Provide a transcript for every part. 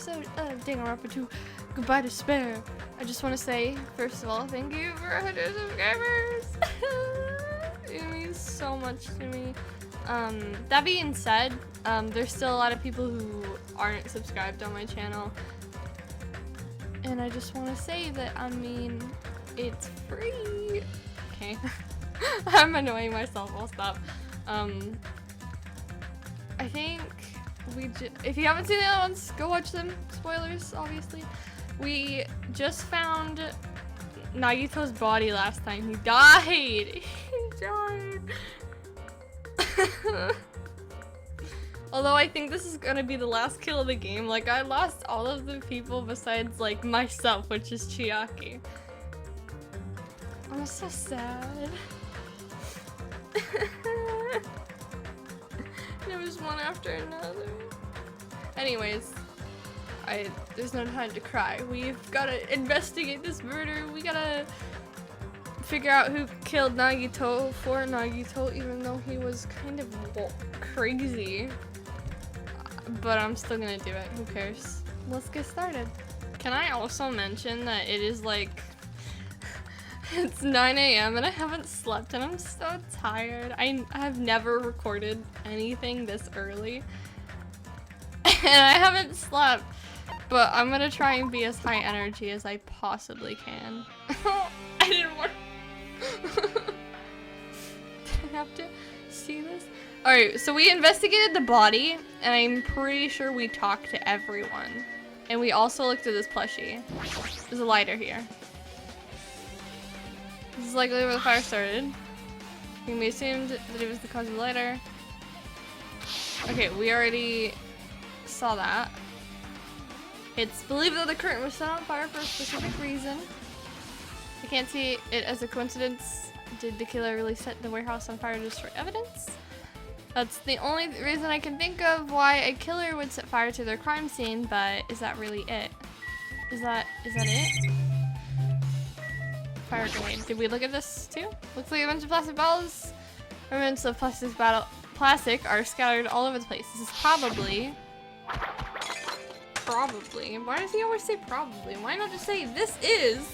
episode of Danganronpa 2 Goodbye Despair. I just want to say, first of all, thank you for 100 subscribers. It means so much to me. That being said, there's still a lot of people who aren't subscribed on my channel. And I just want to say that, I mean, it's free. Okay. I'm annoying myself, I'll stop. I think if you haven't seen the other ones, go watch them. Spoilers, obviously. We just found Nagito's body last time. He died. He died. Although I think this is gonna be the last kill of the game. Like, I lost all of the people besides, like, myself, which is Chiaki. I'm so sad. It was one after another. Anyways, there's no time to cry. We've gotta investigate this murder. We gotta figure out who killed Nagito for Nagito, even though he was kind of crazy. But I'm still gonna do it. Who cares? Let's get started. Can I also mention that it is like it's 9 AM and I haven't slept and I'm so tired. I have never recorded anything this early. And I haven't slept. But I'm gonna try and be as high energy as I possibly can. I didn't want I have to see this? Alright, so we investigated the body and I'm pretty sure we talked to everyone. And we also looked at this plushie. There's a lighter here. This is likely where the fire started. It can be assumed that it was the cause of the lighter. Okay, we already saw that. It's believed that the curtain was set on fire for a specific reason. I can't see it as a coincidence. Did the killer really set the warehouse on fire to destroy evidence? That's the only reason I can think of why a killer would set fire to their crime scene, but is that really it? Is that it? Fire grenade. Did we look at this too? Looks like a bunch of plastic bottles. Remnants of plastic are scattered all over the place. This is probably. Why does he always say probably? Why not just say this is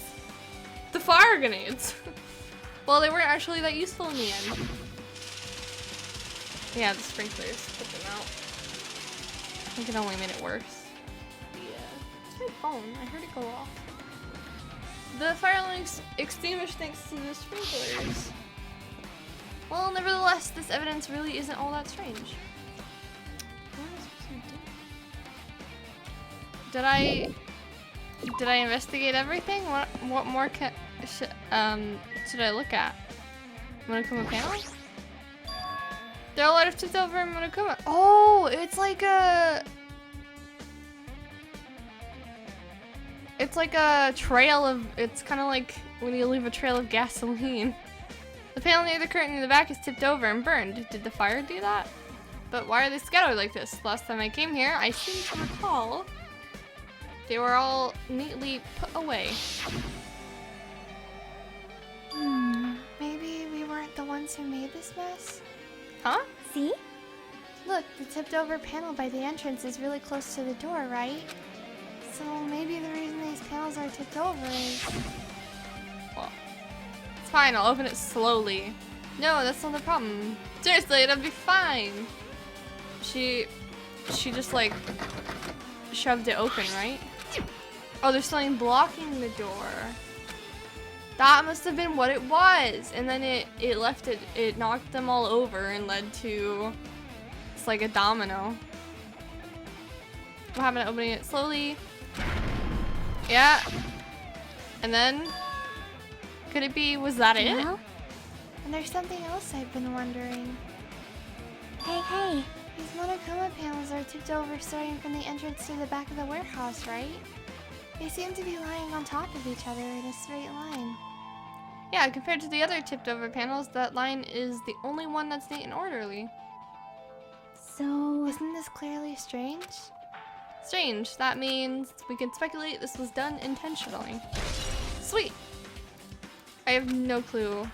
the fire grenades? Well, they weren't actually that useful in the end. Yeah, the sprinklers put them out. I think it only made it worse. Yeah. It's my phone. I heard it go off. The fire line extinguished thanks to the sprinklers. Well, nevertheless, this evidence really isn't all that strange. What am I supposed to do? Did I investigate everything? What more should I look at? Monokuma panel? There are a lot of tips over in Monokuma. Oh, it's like a trail of, it's kind of like when you leave a trail of gasoline. The panel near the curtain in the back is tipped over and burned. Did the fire do that? But why are they scattered like this? Last time I came here, I seem to recall they were all neatly put away. Maybe we weren't the ones who made this mess? Huh? See? Look, the tipped over panel by the entrance is really close to the door, right? So maybe the reason these panels are tipped over is... Well, it's fine, I'll open it slowly. No, that's not the problem. Seriously, it'll be fine. She just like shoved it open, right? Oh, there's something blocking the door. That must have been what it was. And then it knocked them all over and led to, it's like a domino. What happened to opening it slowly? Yeah. And then, could it be, was that it? Yeah. And there's something else I've been wondering. Hey. These Monokuma panels are tipped over starting from the entrance to the back of the warehouse, right? They seem to be lying on top of each other in a straight line. Yeah, compared to the other tipped over panels, that line is the only one that's neat and orderly. So, isn't this clearly strange? Strange. That means we can speculate this was done intentionally. Sweet. I have no clue.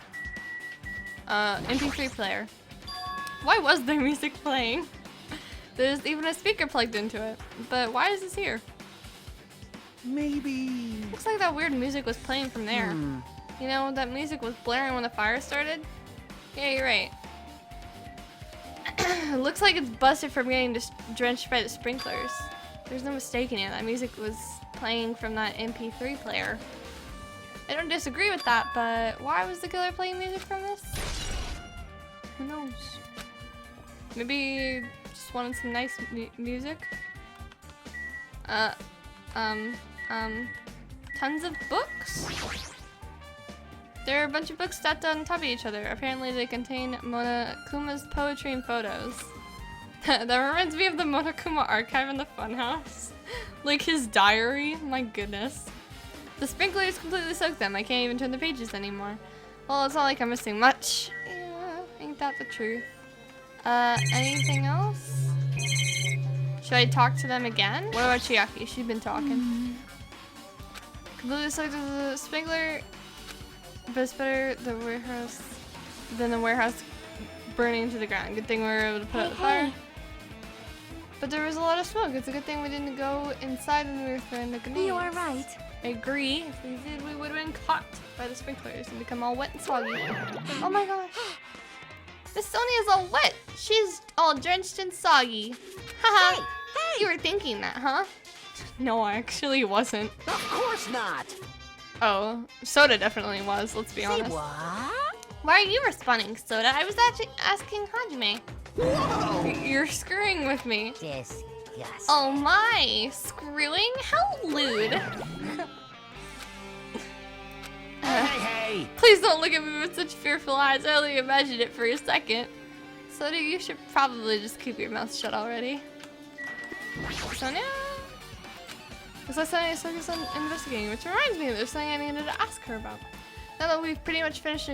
MP3 player. Why was there music playing? There's even a speaker plugged into it. But why is this here? maybe... Looks like that weird music was playing from there. You know, that music was blaring when the fire started. Yeah, you're right. Looks like it's busted from getting just drenched by the sprinklers. There's no mistaking it. That music was playing from that MP3 player. I don't disagree with that, but why was the killer playing music from this? Who knows? Maybe just wanted some nice music. Tons of books? There are a bunch of books stacked on top of each other. Apparently they contain Monokuma's poetry and photos. That reminds me of the Monokuma archive in the funhouse. Like his diary, my goodness. The sprinklers completely soaked them. I can't even turn the pages anymore. Well, it's not like I'm missing much. Yeah, ain't that the truth? Anything else? Should I talk to them again? What about Chiaki? She's been talking. Completely soaked the sprinkler, but it's better than the warehouse burning to the ground. Good thing we were able to put out the fire. But there was a lot of smoke. It's a good thing we didn't go inside when we were throwing the grenades. You are right. I agree. If we did, we would have been caught by the sprinklers and become all wet and soggy. Oh my gosh. Miss Sonia's all wet. She's all drenched and soggy. Haha. Hey! You were thinking that, huh? No, I actually wasn't. Of course not. Oh, Soda definitely was, let's be honest. What? Why are you responding, Soda? I was actually asking Hajime. Whoa! You're screwing with me. Disgusting. Oh my, screwing? How lewd. Hey! Please don't look at me with such fearful eyes. I only imagined it for a second. Soda, you should probably just keep your mouth shut already. Sonia? Looks like Sonia's focused on investigating, which reminds me there's something I needed to ask her about. Now that we've pretty much finished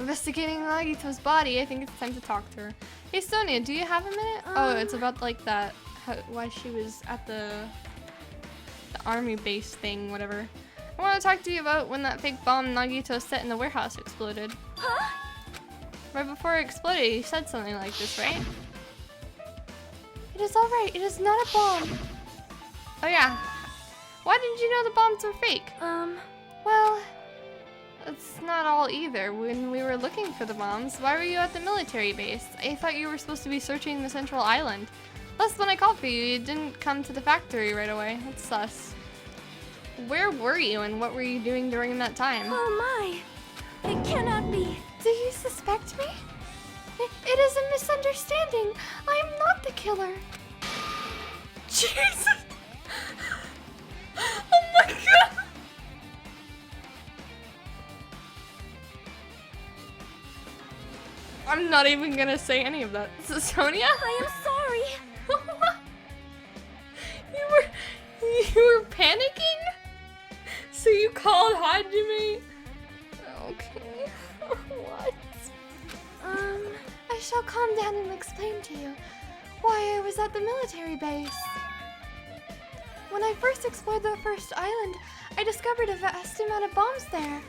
investigating Nagito's body, I think it's time to talk to her. Hey Sonia, do you have a minute? Oh, it's about like that, why she was at the army base thing, whatever. I want to talk to you about when that fake bomb Nagito set in the warehouse exploded. Huh? Right before it exploded, you said something like this, right? It is alright. It is not a bomb. Oh yeah. Why didn't you know the bombs were fake? Well, It's not all either. When we were looking for the bombs, why were you at the military base? I thought you were supposed to be searching the central island. Plus, when I called for you, you didn't come to the factory right away. That's sus. Where were you and what were you doing during that time? oh my. It cannot be. Do you suspect me? It is a misunderstanding. I am not the killer. Jesus! Oh my god! I'm not even gonna say any of that. Sonia? I am sorry. You were panicking? So you called Hajime? Okay. What? I shall calm down and explain to you why I was at the military base. When I first explored the first island, I discovered a vast amount of bombs there.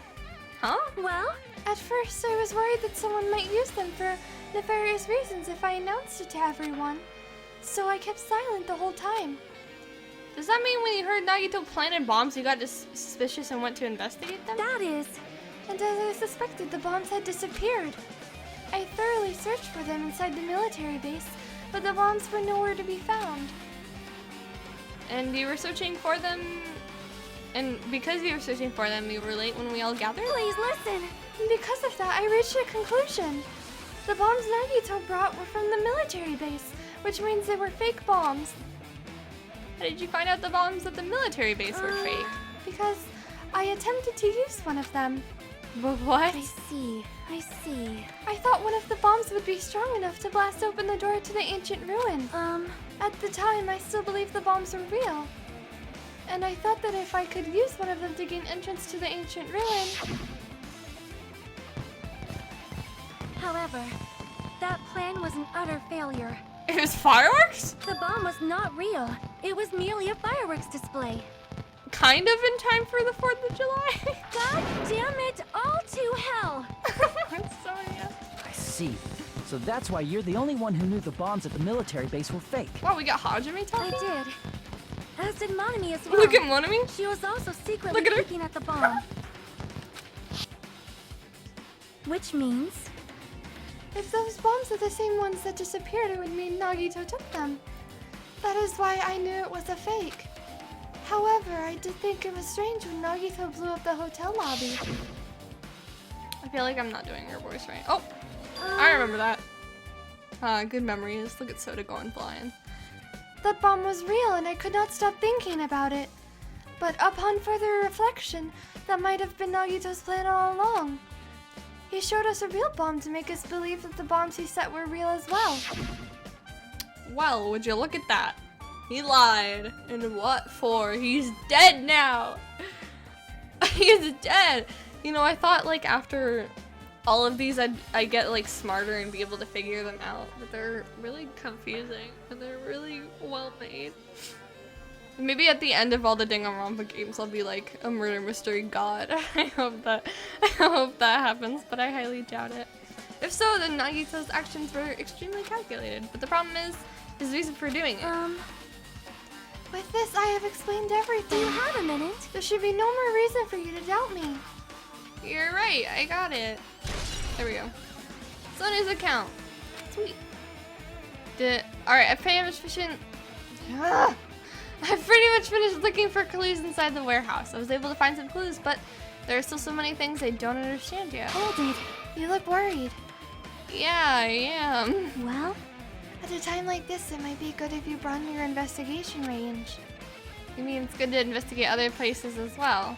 Huh? Well, at first I was worried that someone might use them for nefarious reasons if I announced it to everyone. So I kept silent the whole time. Does that mean when you heard Nagito planted bombs, you got suspicious and went to investigate them? That is. And as I suspected, the bombs had disappeared. I thoroughly searched for them inside the military base, but the bombs were nowhere to be found. And you were searching for them, and because you were searching for them, you were late when we all gathered? Please listen. And because of that, I reached a conclusion. The bombs Nagito brought were from the military base, which means they were fake bombs. How did you find out the bombs at the military base were fake? Because I attempted to use one of them. But what? I see. I thought one of the bombs would be strong enough to blast open the door to the ancient ruin. At the time, I still believed the bombs were real. And I thought that if I could use one of them to gain entrance to the ancient ruin... However, that plan was an utter failure. It was fireworks? The bomb was not real. It was merely a fireworks display. Kind of in time for the 4th of July? God damn it, all to hell! Sonia. I see. So that's why you're the only one who knew the bombs at the military base were fake. Wow, we got Hajime I talking? did. as did Monami as well. Look at Monami. She was also secretly Look at her. peeking at the bomb. Which means... If those bombs are the same ones that disappeared, it would mean Nagito took them. That is why I knew it was a fake. However, I did think it was strange when Nagito blew up the hotel lobby. I feel like I'm not doing her voice right. Oh, I remember that. Good memories. Look at Soda going flying. That bomb was real and I could not stop thinking about it. But upon further reflection, that might have been Nagito's plan all along. He showed us a real bomb to make us believe that the bombs he set were real as well. Well, would you look at that? He lied. And what for? He's dead now. He's dead. You know, I thought like after all of these I'd get like smarter and be able to figure them out. But they're really confusing and they're really well made. Maybe at the end of all the Danganronpa games I'll be like a murder mystery god. I hope that happens, but I highly doubt it. If so, then Nagito's actions were extremely calculated. But the problem is his reason for doing it. With this, I have explained everything. Do you have a minute? There should be no more reason for you to doubt me. You're right, I got it. There we go. Sony's account. Sweet. Alright, I've pretty much finished looking for clues inside the warehouse. I was able to find some clues, but there are still so many things I don't understand yet. Hold it. You look worried. Yeah, I am. Well? At a time like this, it might be good if you broaden your investigation range. You mean it's good to investigate other places as well?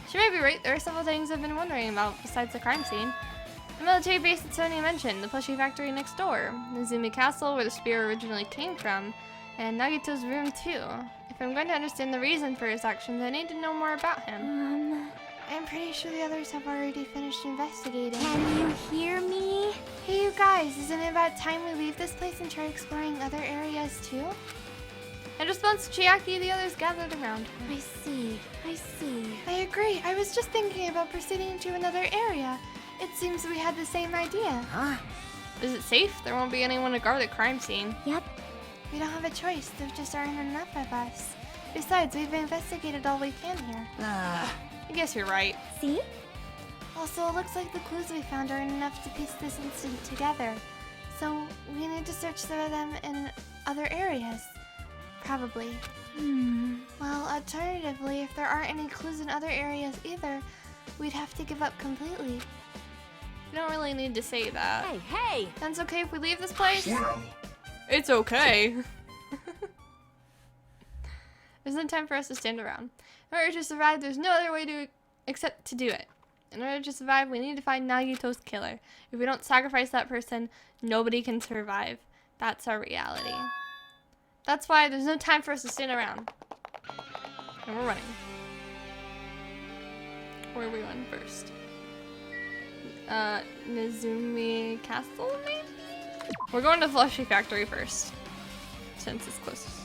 She might be right. There are several things I've been wondering about besides the crime scene. The military base that Sonia mentioned, the plushie factory next door, Nezumi Castle where the spear originally came from, and Nagito's room too. If I'm going to understand the reason for his actions, I need to know more about him. I'm pretty sure the others have already finished investigating. Can you hear me? Hey you guys, isn't it about time we leave this place and try exploring other areas too? In response to Chiaki, the others gathered around her. I see. I agree. I was just thinking about proceeding to another area. It seems we had the same idea. Huh? Is it safe? There won't be anyone to guard the crime scene. Yep. We don't have a choice. There just aren't enough of us. Besides, we've investigated all we can here. I guess you're right. See? Also, it looks like the clues we found aren't enough to piece this incident together. So, we need to search for them in other areas. Probably. Well, alternatively, if there aren't any clues in other areas either, we'd have to give up completely. You don't really need to say that. Hey! Then it's okay if we leave this place? It's okay. There's no time for us to stand around. In order to survive, there's no other way except to do it. In order to survive, we need to find Nagito's killer. If we don't sacrifice that person, nobody can survive. That's our reality. That's why there's no time for us to stand around. And we're running. Where are we going first? Nezumi Castle, maybe? We're going to the Flushy Factory first, since it's closest.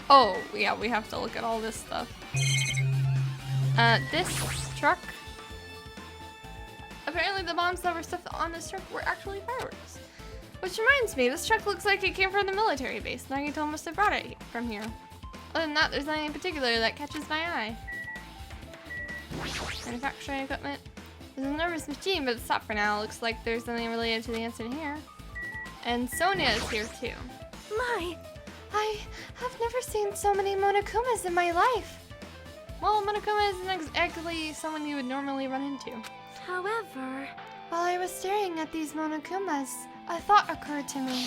Oh, yeah, we have to look at all this stuff. This truck. Apparently the bombs that were stuffed on this truck were actually fireworks. Which reminds me, this truck looks like it came from the military base. Nagito must have brought it from here. Other than that, there's nothing in particular that catches my eye. Manufacturing equipment. There's a nervous machine, but it's stopped for now. Looks like there's nothing related to the incident here. And Sonia is here too. My! I have never seen so many Monokumas in my life. Well, Monokuma isn't exactly someone you would normally run into. However... While I was staring at these Monokumas, a thought occurred to me.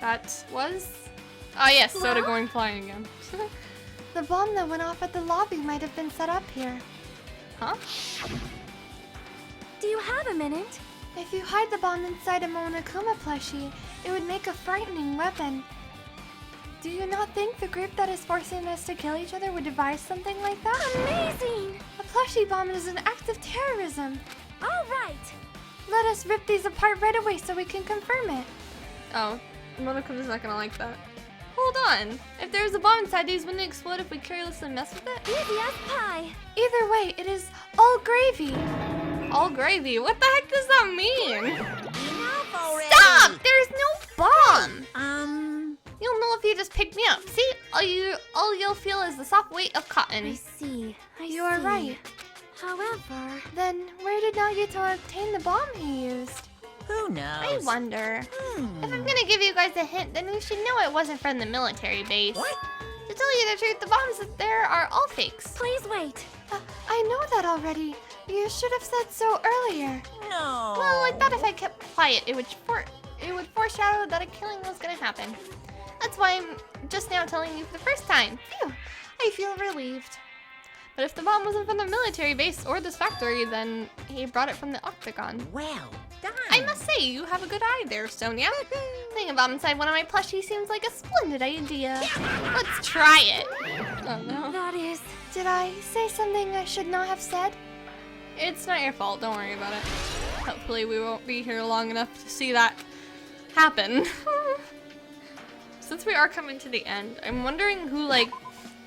That was? Ah yes, Soda Huh? going flying again. The bomb that went off at the lobby might have been set up here. Huh? Do you have a minute? If you hide the bomb inside a Monokuma plushie, it would make a frightening weapon. Do you not think the group that is forcing us to kill each other would devise something like that? Amazing! A plushie bomb is an act of terrorism. All right! Let us rip these apart right away so we can confirm it. Oh, Monokuma's not gonna like that. Hold on. If there was a bomb inside, these wouldn't explode if we carelessly mess with it? Easy as pie! Either way, it is all gravy. All gravy? What the heck does that mean? Enough already! Stop! There's no bomb! Um, You'll know if if you just picked me up. See? All you'll feel is the soft weight of I cotton. see. You are right. However, Then where did Nagito obtain the bomb he used? Who I knows? wonder. If I'm gonna give you guys a hint, then you should know it wasn't from the military base. What? To tell you the truth, the bombs there are all fakes. please wait. I know that already. You should have said so earlier. No. Well, I thought if I kept quiet, it would foreshadow that a killing was gonna happen. That's why I'm just now telling you for the first time. Phew, I feel relieved. But if the bomb wasn't from the military base or this factory, then he brought it from the Octagon. Well done. I must say, you have a good eye there, Sonia. Putting a bomb inside one of my plushies seems like a splendid idea. Let's try it. Oh no. That is. Did I say something I should not have said? It's not your fault, don't worry about it. Hopefully we won't be here long enough to see that happen. Since we are coming to the end, I'm wondering who, like,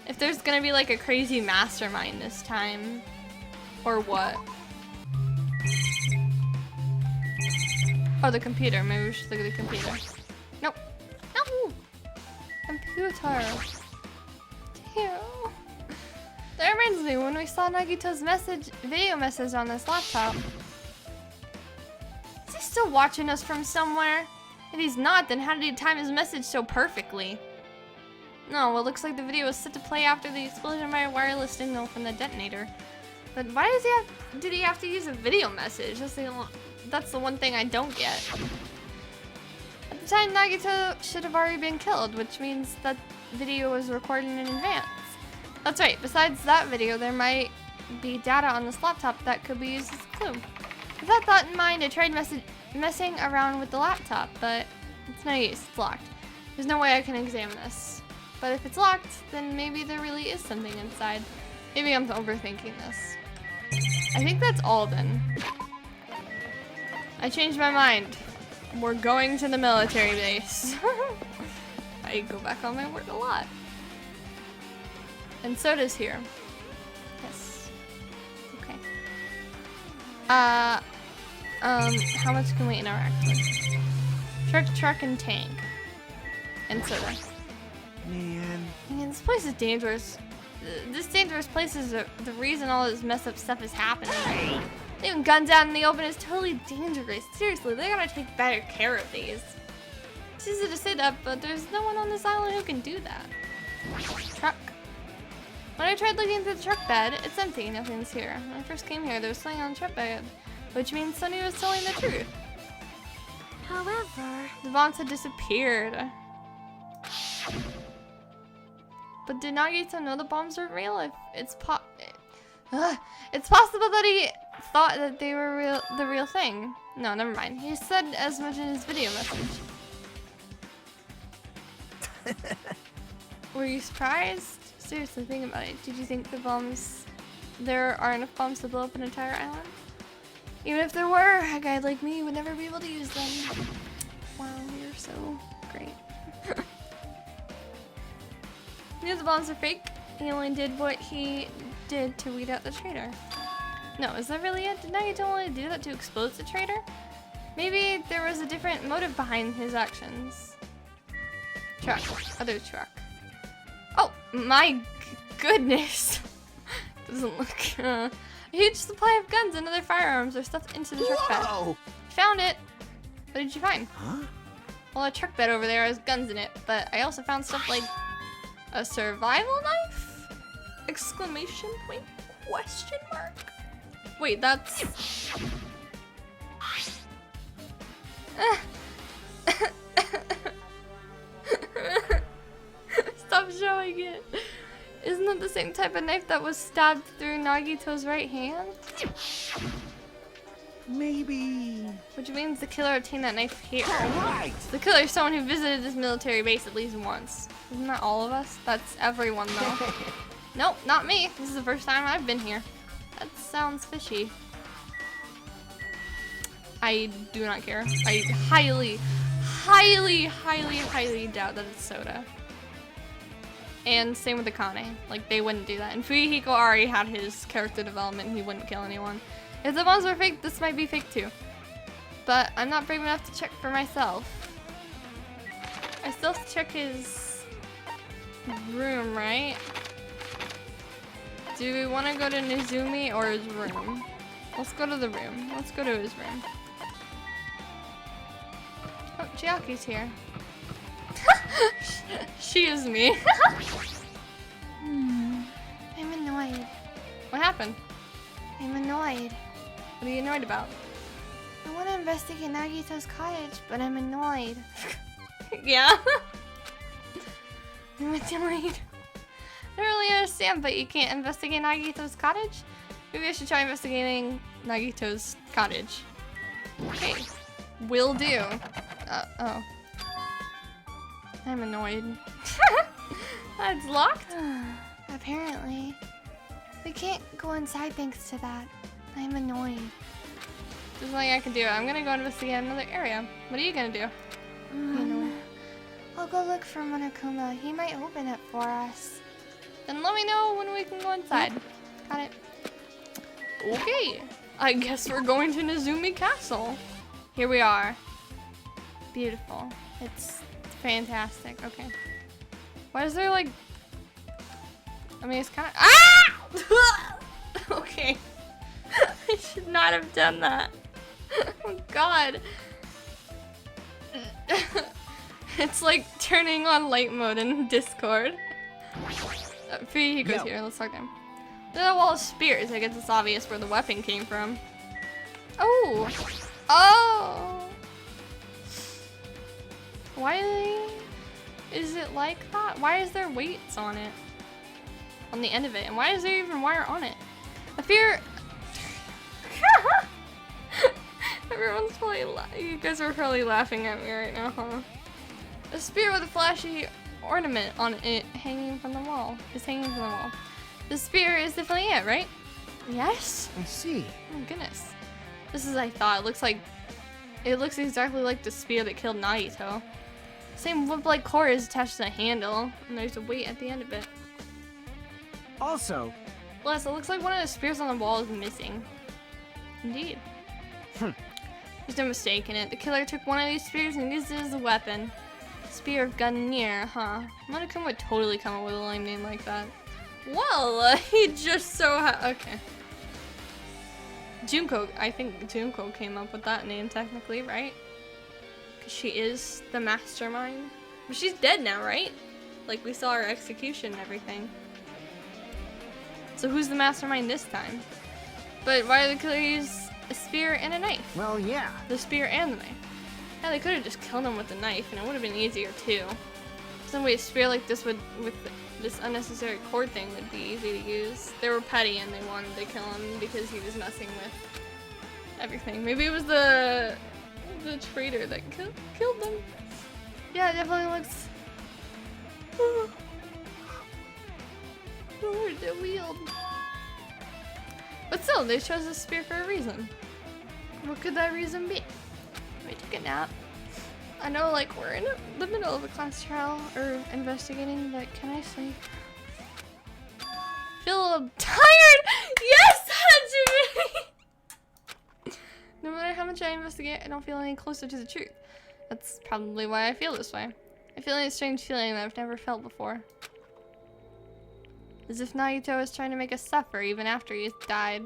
if there's gonna be like a crazy mastermind this time, or what. Oh, the computer. Maybe we should look at the computer. Nope. No! Computer. Ew. That reminds me, when we saw Nagito's video message on this laptop. Is he still watching us from somewhere? If he's not, then how did he time his message so perfectly? No, well, it looks like the video is set to play after the explosion by a wireless signal from the detonator. But why did he have to use a video message? That's the one thing I don't get. At the time, Nagito should have already been killed, which means that video was recorded in advance. That's right, besides that video, there might be data on this laptop that could be used as a clue. With that thought in mind, I tried messing around with the laptop, but it's no use, it's locked. There's no way I can examine this. But if it's locked, then maybe there really is something inside. Maybe I'm overthinking this. I think that's all then. I changed my mind. We're going to the military base. I go back on my word a lot. And so does here. Yes. Okay. How much can we interact with? Truck, and tank. And soda. Man. Man, this place is dangerous. This dangerous place is the reason all this messed up stuff is happening. Leaving guns out in the open is totally dangerous. Seriously, they gotta take better care of these. It's easy to say that, but there's no one on this island who can do that. Truck. When I tried looking into the truck bed, it's empty, nothing's here. When I first came here, there was something on the truck bed, which means Sunny was telling the truth. However, The bombs had disappeared. But did Nagito know the bombs were real? If it's possible that he thought that they were the real thing. No, never mind. He said as much in his video message. Were you surprised? Seriously, think about it. Did you think there are enough bombs to blow up an entire island? Even if there were, a guy like me would never be able to use them. Wow, you're so great. He knew the bombs are fake. He only did what he did to weed out the traitor. No, is that really it? Did Nagito only do that to expose the traitor? Maybe there was a different motive behind his actions. Truck. Other truck. Oh, my goodness. Doesn't look... a huge supply of guns and other firearms are stuffed into the truck bed. Whoa! Found it. What did you find? Huh? Well, a truck bed over there has guns in it, but I also found stuff like a survival knife? Exclamation point? Question mark? Wait, that's... Stop showing it. Isn't that the same type of knife that was stabbed through Nagito's right hand? Maybe. Which means the killer obtained that knife here. Alright! The killer is someone who visited this military base at least once. Isn't that all of us? That's everyone though. Nope, not me. This is the first time I've been here. That sounds fishy. I do not care. I highly doubt that it's soda. And same with Akane. Like, they wouldn't do that. And Fuyuhiko already had his character development. He wouldn't kill anyone. If the bombs were fake, this might be fake too. But I'm not brave enough to check for myself. I still have to check his room, right? Do we want to go to Nizumi or his room? Let's go to the room. Let's go to his room. Oh, Chiaki's here. She is me. I'm annoyed. What happened? I'm annoyed. What are you annoyed about? I want to investigate Nagito's cottage, but I'm annoyed. Yeah. I'm annoyed. I don't really understand, but you can't investigate Nagito's cottage? Maybe I should try investigating Nagito's cottage. Okay. Will do. Oh. I'm annoyed. It's locked? Apparently. We can't go inside thanks to that. I'm annoyed. There's nothing I can do. I'm gonna go investigate another area. What are you gonna do? I'll go look for Monokuma. He might open it for us. Then let me know when we can go inside. Got it. Okay. I guess we're going to Nizumi Castle. Here we are. Beautiful. It's fantastic. Okay. Why is there like... I mean, it's kind of... Ah! Okay. I should not have done that. Oh God. It's like turning on light mode in Discord. He goes here. Let's talk to him. Look at the wall of spears. I guess it's obvious where the weapon came from. Oh. Oh. Why is it like that? Why is there weights on it? On the end of it? And why is there even wire on it? I fear... Everyone's probably you guys are probably laughing at me right now, huh? A spear with a flashy ornament on it hanging from the wall. It's hanging from the wall. The spear is definitely it, right? Yes? I see. Oh goodness. This is I thought. It looks exactly like the spear that killed Nagito. Same whip-like core is attached to the handle, and there's a weight at the end of it. Also, Plus, it looks like one of the spears on the wall is missing. Indeed. There's no mistake in it. The killer took one of these spears and used it as a weapon. Spear of Gunneer, huh? Monokuma would totally come up with a lame name like that. Well, he just so okay. Junko, I think Junko came up with that name technically, right? Because she is the mastermind. But she's dead now, right? Like, we saw her execution and everything. So who's the mastermind this time? But why did the killer use a spear and a knife? well, yeah. The spear and the knife. Yeah, they could have just killed him with the knife, and it would have been easier too. Some way a spear like this would, with this unnecessary cord thing, would be easy to use. They were petty and they wanted to kill him because he was messing with everything. Maybe it was the traitor that killed them. Yeah, it definitely looks hard to wield. But still, they chose this spear for a reason. What could that reason be? We took a nap. I know, like, we're in the middle of a class trial or investigating, but can I sleep? Feel a little tired. Yes, Hajime! No matter how much I investigate, I don't feel any closer to the truth. That's probably why I feel this way. I feel a strange feeling that I've never felt before. As if Nagito is trying to make us suffer even after he died.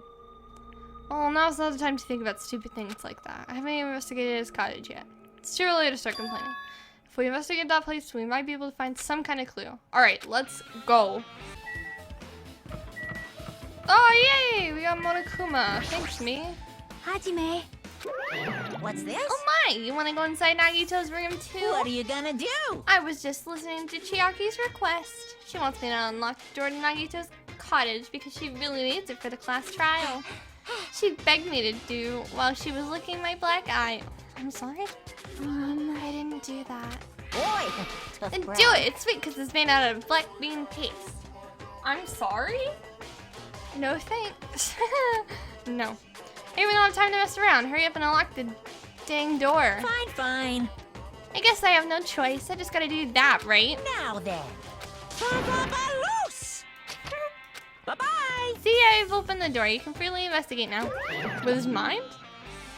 Well, now's not the time to think about stupid things like that. I haven't even investigated his cottage yet. It's too early to start complaining. If we investigate that place, we might be able to find some kind of clue. Alright, let's go. Oh, yay! We got Monokuma. Thanks, me. Hajime. What's this? Oh my! You want to go inside Nagito's room too? What are you gonna do? I was just listening to Chiaki's request. She wants me to unlock the door to Nagito's cottage because she really needs it for the class trial. She begged me to do while she was licking my black eye. I'm sorry? I didn't do that. Boy, tough Then crowd. do it! It's sweet because it's made out of black bean paste. I'm sorry? No thanks. No. Hey, we don't have time to mess around. Hurry up and unlock the dang door. Fine, fine. I guess I have no choice. I just gotta do that, right? Now then. Loose! Bye-bye! See, I've opened the door. You can freely investigate now. With his mind?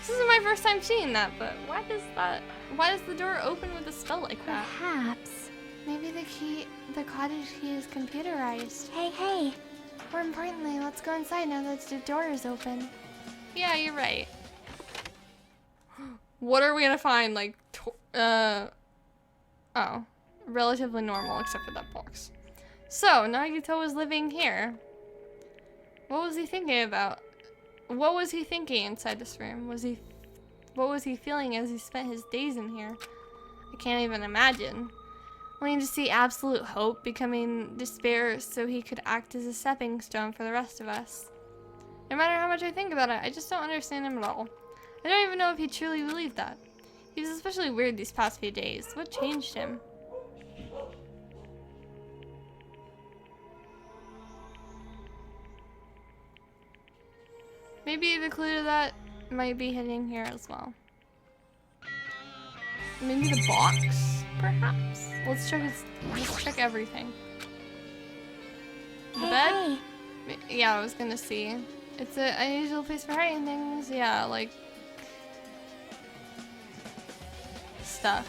This isn't my first time seeing that, but why does the door open with a spell like that? Perhaps. Maybe the the cottage key is computerized. Hey. More importantly, let's go inside now that the door is open. Yeah, you're right. What are we gonna find? Like, oh, relatively normal except for that box. So, Nagito was living here. What was he thinking about? What was he thinking inside this room? What was he feeling as he spent his days in here? I can't even imagine. Wanting to see absolute hope becoming despair so he could act as a stepping stone for the rest of us. No matter how much I think about it, I just don't understand him at all. I don't even know if he truly believed that. He was especially weird these past few days. What changed him? Maybe the clue to that might be hidden here as well. Maybe the box, perhaps? Let's check everything. The bed? Yeah, I was gonna see. It's an unusual place for hiding things. Yeah, like stuff.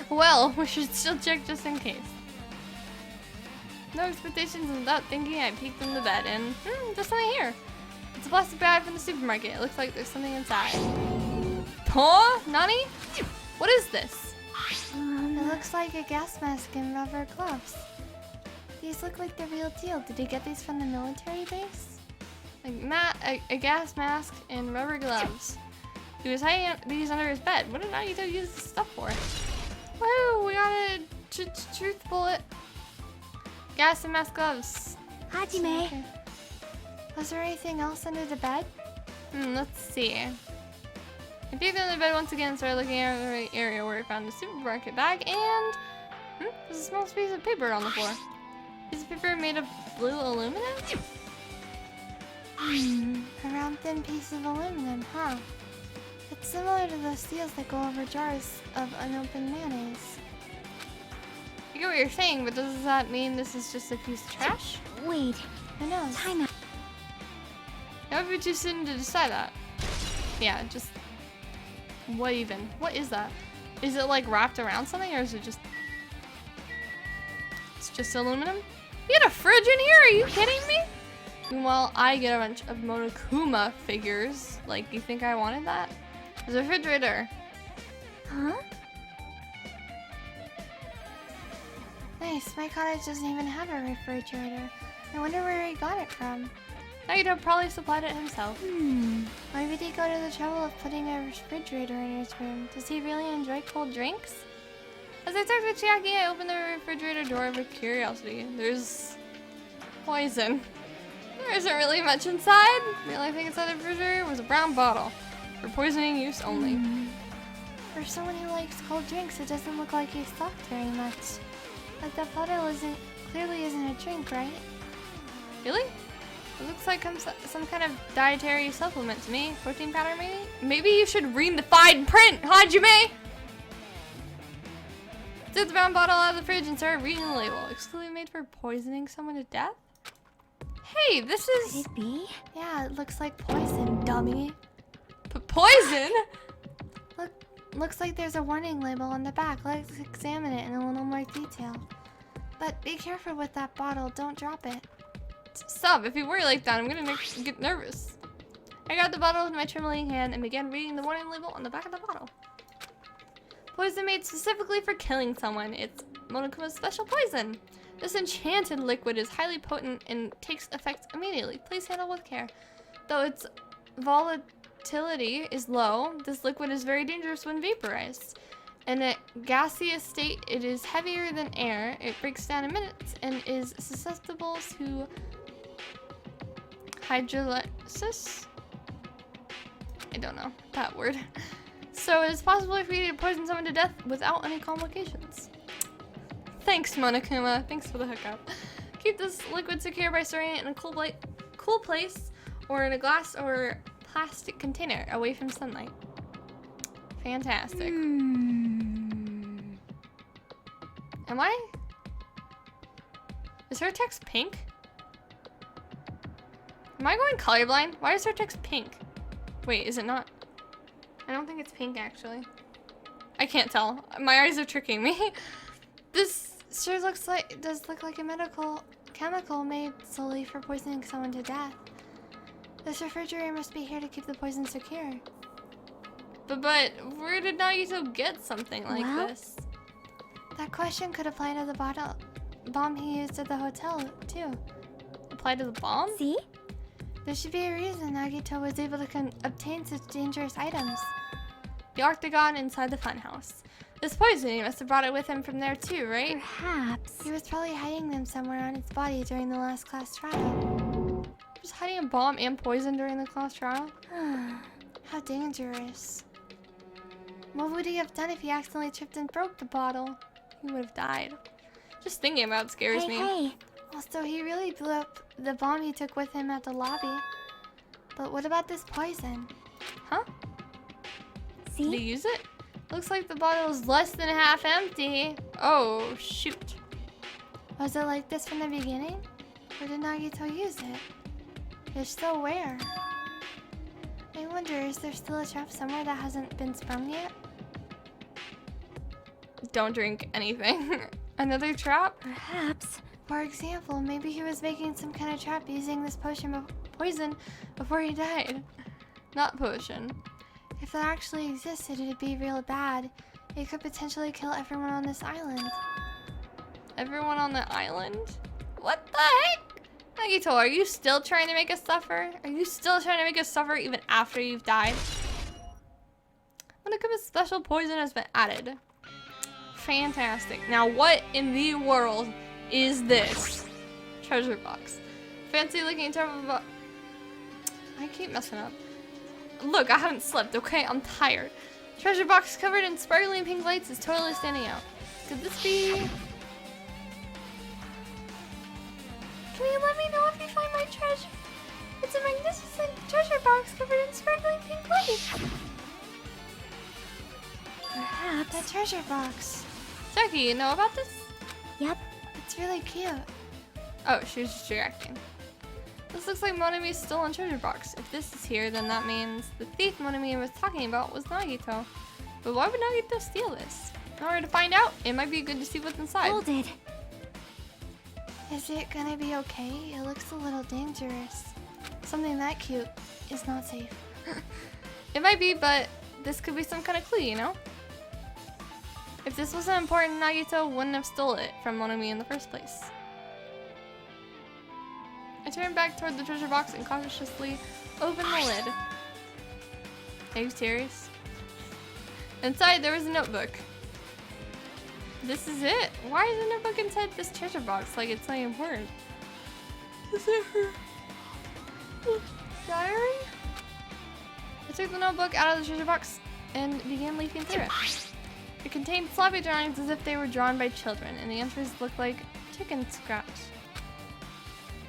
Well, we should still check just in case. No expectations and without thinking, I peeked in the bed and there's something here. It's a plastic bag from the supermarket. It looks like there's something inside. Huh? Nani? What is this? It looks like a gas mask and rubber gloves. These look like the real deal. Did you get these from the military base? A gas mask and rubber gloves. He was hiding these under his bed. What did Nagito use this stuff for? Woo! We got a truth bullet. Gas and mask gloves. Hajime. Okay. Was there anything else under the bed? Let's see. I peeked under the bed once again and started looking at the area where I found the supermarket bag and there's a small piece of paper on the floor. Piece of paper made of blue aluminum? A round thin piece of aluminum, huh? It's similar to the seals that go over jars of unopened mayonnaise. I get what you're saying, but does that mean this is just a piece of trash? Wait. Who knows? Time out. It would be too soon to decide that. Yeah, just... What even? What is that? Is it like wrapped around something or is it just... It's just aluminum? You had a fridge in here? Are you kidding me? Meanwhile, I get a bunch of Monokuma figures. Like, you think I wanted that? There's a refrigerator. Huh? Nice, my cottage doesn't even have a refrigerator. I wonder where he got it from. Nagito probably supplied it himself. Why would he go to the trouble of putting a refrigerator in his room? Does he really enjoy cold drinks? As I talked with Chiaki, I opened the refrigerator door with curiosity. There's poison. There isn't really much inside. The only thing inside the refrigerator was a brown bottle. For poisoning use only. For someone who likes cold drinks, it doesn't look like he's talked very much. But the bottle clearly isn't a drink, right? Really? It looks like some kind of dietary supplement to me. Protein powder, maybe? Maybe you should read the fine print, Hajime! Took the brown bottle out of the fridge and started reading the label. Exclusively made for poisoning someone to death? Hey, this is... Could it be? Yeah, it looks like poison, dummy. Poison? Looks like there's a warning label on the back. Let's examine it in a little more detail. But be careful with that bottle. Don't drop it. Stop. If you worry like that, I'm gonna get nervous. I grabbed the bottle with my trembling hand and began reading the warning label on the back of the bottle. Poison made specifically for killing someone. It's Monokuma's special poison. This enchanted liquid is highly potent and takes effect immediately. Please handle with care. Though its volatility is low, this liquid is very dangerous when vaporized. In a gaseous state, it is heavier than air. It breaks down in minutes and is susceptible to hydrolysis? I don't know that word. So it is possible for you to poison someone to death without any complications. Thanks, Monokuma. Thanks for the hookup. Keep this liquid secure by storing it in a cool place or in a glass or plastic container away from sunlight. Fantastic. Am I? Is her text pink? Am I going colorblind? Why is her text pink? Wait, is it not? I don't think it's pink actually. I can't tell. My eyes are tricking me. This Sure does look like a chemical made solely for poisoning someone to death. This refrigerator must be here to keep the poison secure. But where did Nagito get something like Well? this? That question could apply to the bomb he used at the hotel, too. Apply to the bomb? See? There should be a reason Nagito was able to obtain such dangerous items. The octagon inside the funhouse. This poison, he must have brought it with him from there too, right? Perhaps. He was probably hiding them somewhere on its body during the last class trial. Just hiding a bomb and poison during the class trial? How dangerous. What would he have done if he accidentally tripped and broke the bottle? He would have died. Just thinking about it scares me. Hey. Also, he really blew up the bomb he took with him at the lobby. But what about this poison? Huh? See? Did he use it? Looks like the bottle is less than half empty. Oh, shoot. Was it like this from the beginning? Or did Nagito use it? If so, where? I wonder, is there still a trap somewhere that hasn't been sprung yet? Don't drink anything. Another trap? Perhaps. For example, maybe he was making some kind of trap using this poison before he died. Not potion. If that actually existed, it'd be real bad. It could potentially kill everyone on this island. Everyone on the island? What the heck? Nagito, are you still trying to make us suffer? Are you still trying to make us suffer even after you've died? When it comes to special poison has been added. Fantastic. Now what in the world is this? Treasure box. Fancy looking treasure box. I keep messing up. Look, I haven't slept, okay? I'm tired. Treasure box covered in sparkling pink lights is totally standing out. Could this be... Can you let me know if you find my treasure? It's a magnificent treasure box covered in sparkling pink lights. Perhaps. That treasure box. Jackie, you know about this? Yep. It's really cute. Oh, she was just reacting. This looks like Monami's stolen treasure box. If this is here, then that means the thief Monami was talking about was Nagito. But why would Nagito steal this? In order to find out, it might be good to see what's inside. Hold it. Is it gonna be okay? It looks a little dangerous. Something that cute is not safe. It might be, but this could be some kind of clue, you know? If this wasn't important, Nagito wouldn't have stole it from Monami in the first place. I turned back toward the treasure box and cautiously opened the lid. Are you serious? Inside there was a notebook. This is it? Why is a notebook inside this treasure box like it's something important? Is it her diary? I took the notebook out of the treasure box and began leafing through it. It contained sloppy drawings as if they were drawn by children, and the entries looked like chicken scraps.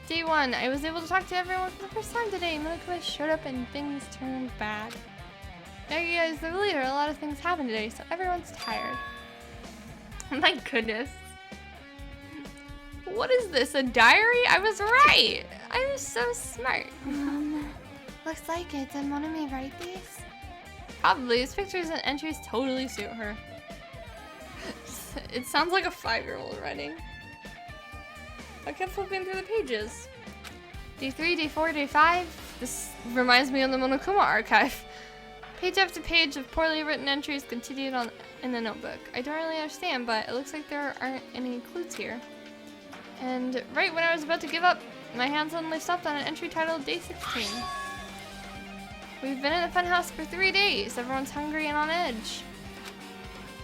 Day 1, I was able to talk to everyone for the first time today. Monokuma showed up and things turned bad. Nagia is the leader. A lot of things happened today, so everyone's tired. My goodness. What is this, a diary? I was right. I was so smart. Looks like it. Did Monami write these? Probably. His pictures and entries totally suit her. It sounds like a 5-year-old writing. I kept flipping through the pages. Day 3, day 4, day 5. This reminds me of the Monokuma archive. Page after page of poorly written entries continued on in the notebook. I don't really understand, but it looks like there aren't any clues here. And right when I was about to give up, my hand suddenly stopped on an entry titled Day 16. We've been in the funhouse for 3 days. Everyone's hungry and on edge.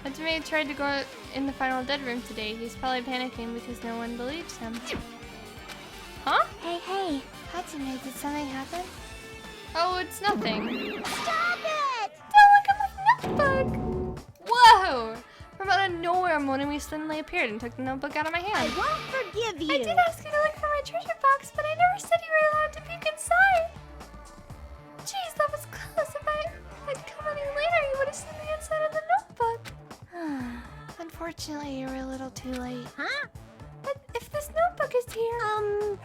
Hajime tried to go in the final dead room today. He's probably panicking because no one believes him. Huh? Hey. Hajime, did something happen? Oh, it's nothing. Stop it! Don't look at my notebook! Whoa! From out of nowhere, Monami suddenly appeared and took the notebook out of my I hand. won't forgive you. I did ask you to look for my treasure box, but I never said you were allowed to peek inside. Jeez, that was close. If I'd come any later, you would have seen the inside of the notebook. Unfortunately, you were a little too late. Huh? But if this notebook is here, then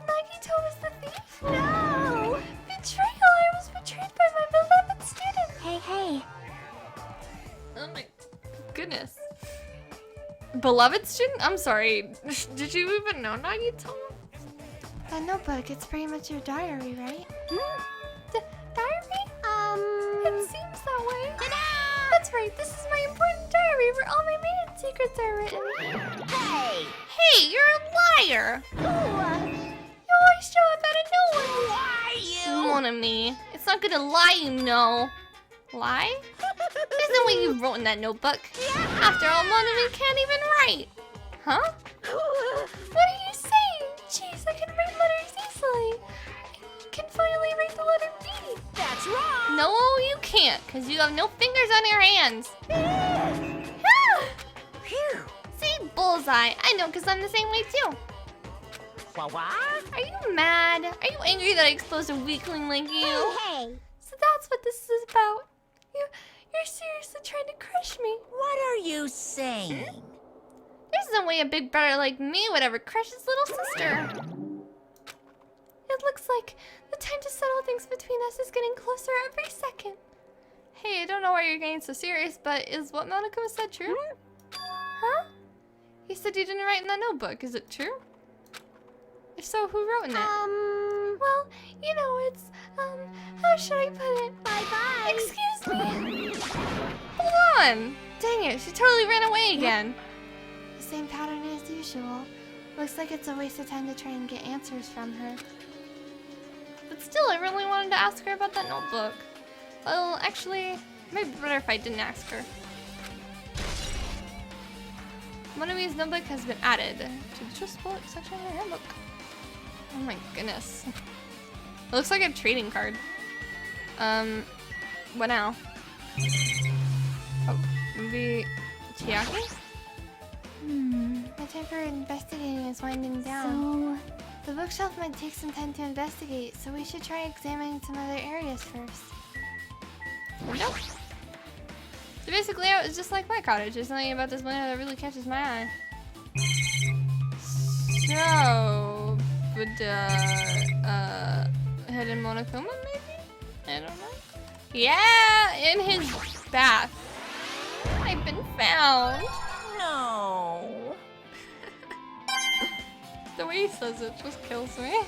Nagito was the thief? No! Betrayal! I was betrayed by my beloved student! Hey. Oh my goodness. Beloved student? I'm sorry. Did you even know Nagito? That notebook, it's pretty much your diary, right? Diary? It seems that way. That's right, this is my important diary where all my maiden secrets are written. Hey! Hey, you're a liar! Ooh, You always show up out of nowhere. why you? One of me. It's not gonna lie, you know. Lie? There's no way you wrote in that notebook. After all, one of me can't even write. Huh? What are you saying? Jeez, I can write letters easily. I can finally write the letter B. That's wrong! No, you can't, because you have no fingers on your hands. Phew! See, bullseye. I know, because I'm the same way too. What? Are you mad? Are you angry that I exposed a weakling like you? Hey! So that's what this is about. You're seriously trying to crush me. What are you saying? There's no way a big brother like me would ever crush his little sister. It looks like the time to settle things between us is getting closer every second. Hey, I don't know why you're getting so serious, but is what Monokuma said true? Huh? You said you didn't write in that notebook. Is it true? If so, who wrote in it? Well, you know, it's, how should I put it? Bye-bye! Excuse me. Hold on. Dang it, she totally ran away again. The same pattern as usual. Looks like it's a waste of time to try and get answers from her. But still, I really wanted to ask her about that notebook. Well, actually, it might be better if I didn't ask her. Monomi's notebook has been added to the Just Bullet section of her handbook. Oh my goodness. It looks like a trading card. What now? Oh, maybe Chiaki? The time for investigating is winding down. The bookshelf might take some time to investigate, so we should try examining some other areas first. Nope. The basic layout is just like my cottage. There's nothing about this window that really catches my eye. So, but hidden Monokuma maybe? I don't know. Yeah, in his bath. I've been found. No. The way he says it just kills me.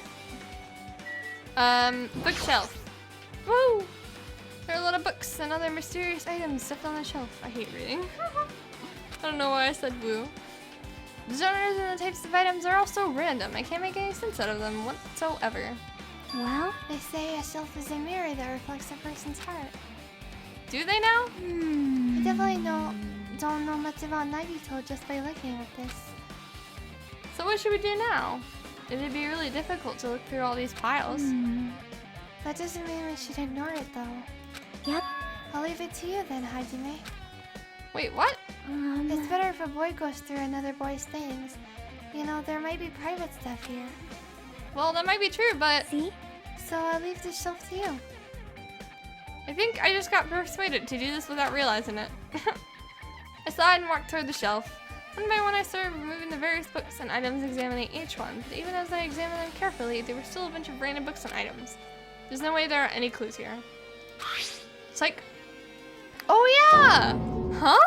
Bookshelf. Woo! There are a lot of books and other mysterious items stuffed on the shelf. I hate reading. I don't know why I said woo. The genres and the types of items are all so random. I can't make any sense out of them whatsoever. Well, they say a shelf is a mirror that reflects a person's heart. Do they now? I definitely don't know much about Nagito just by looking at this. So what should we do now? It'd be really difficult to look through all these piles. That doesn't mean we should ignore it, though. Yep. I'll leave it to you then, Hajime. Wait, what? It's better if a boy goes through another boy's things. You know, there might be private stuff here. Well, that might be true, but See? So I'll leave the shelf to you. I think I just got persuaded to do this without realizing it. I sighed and walked toward the shelf. One by one I started removing the various books and items, examining each one. But even as I examined them carefully, there were still a bunch of random books and items. There's no way there are any clues here. It's like... Oh yeah! Huh?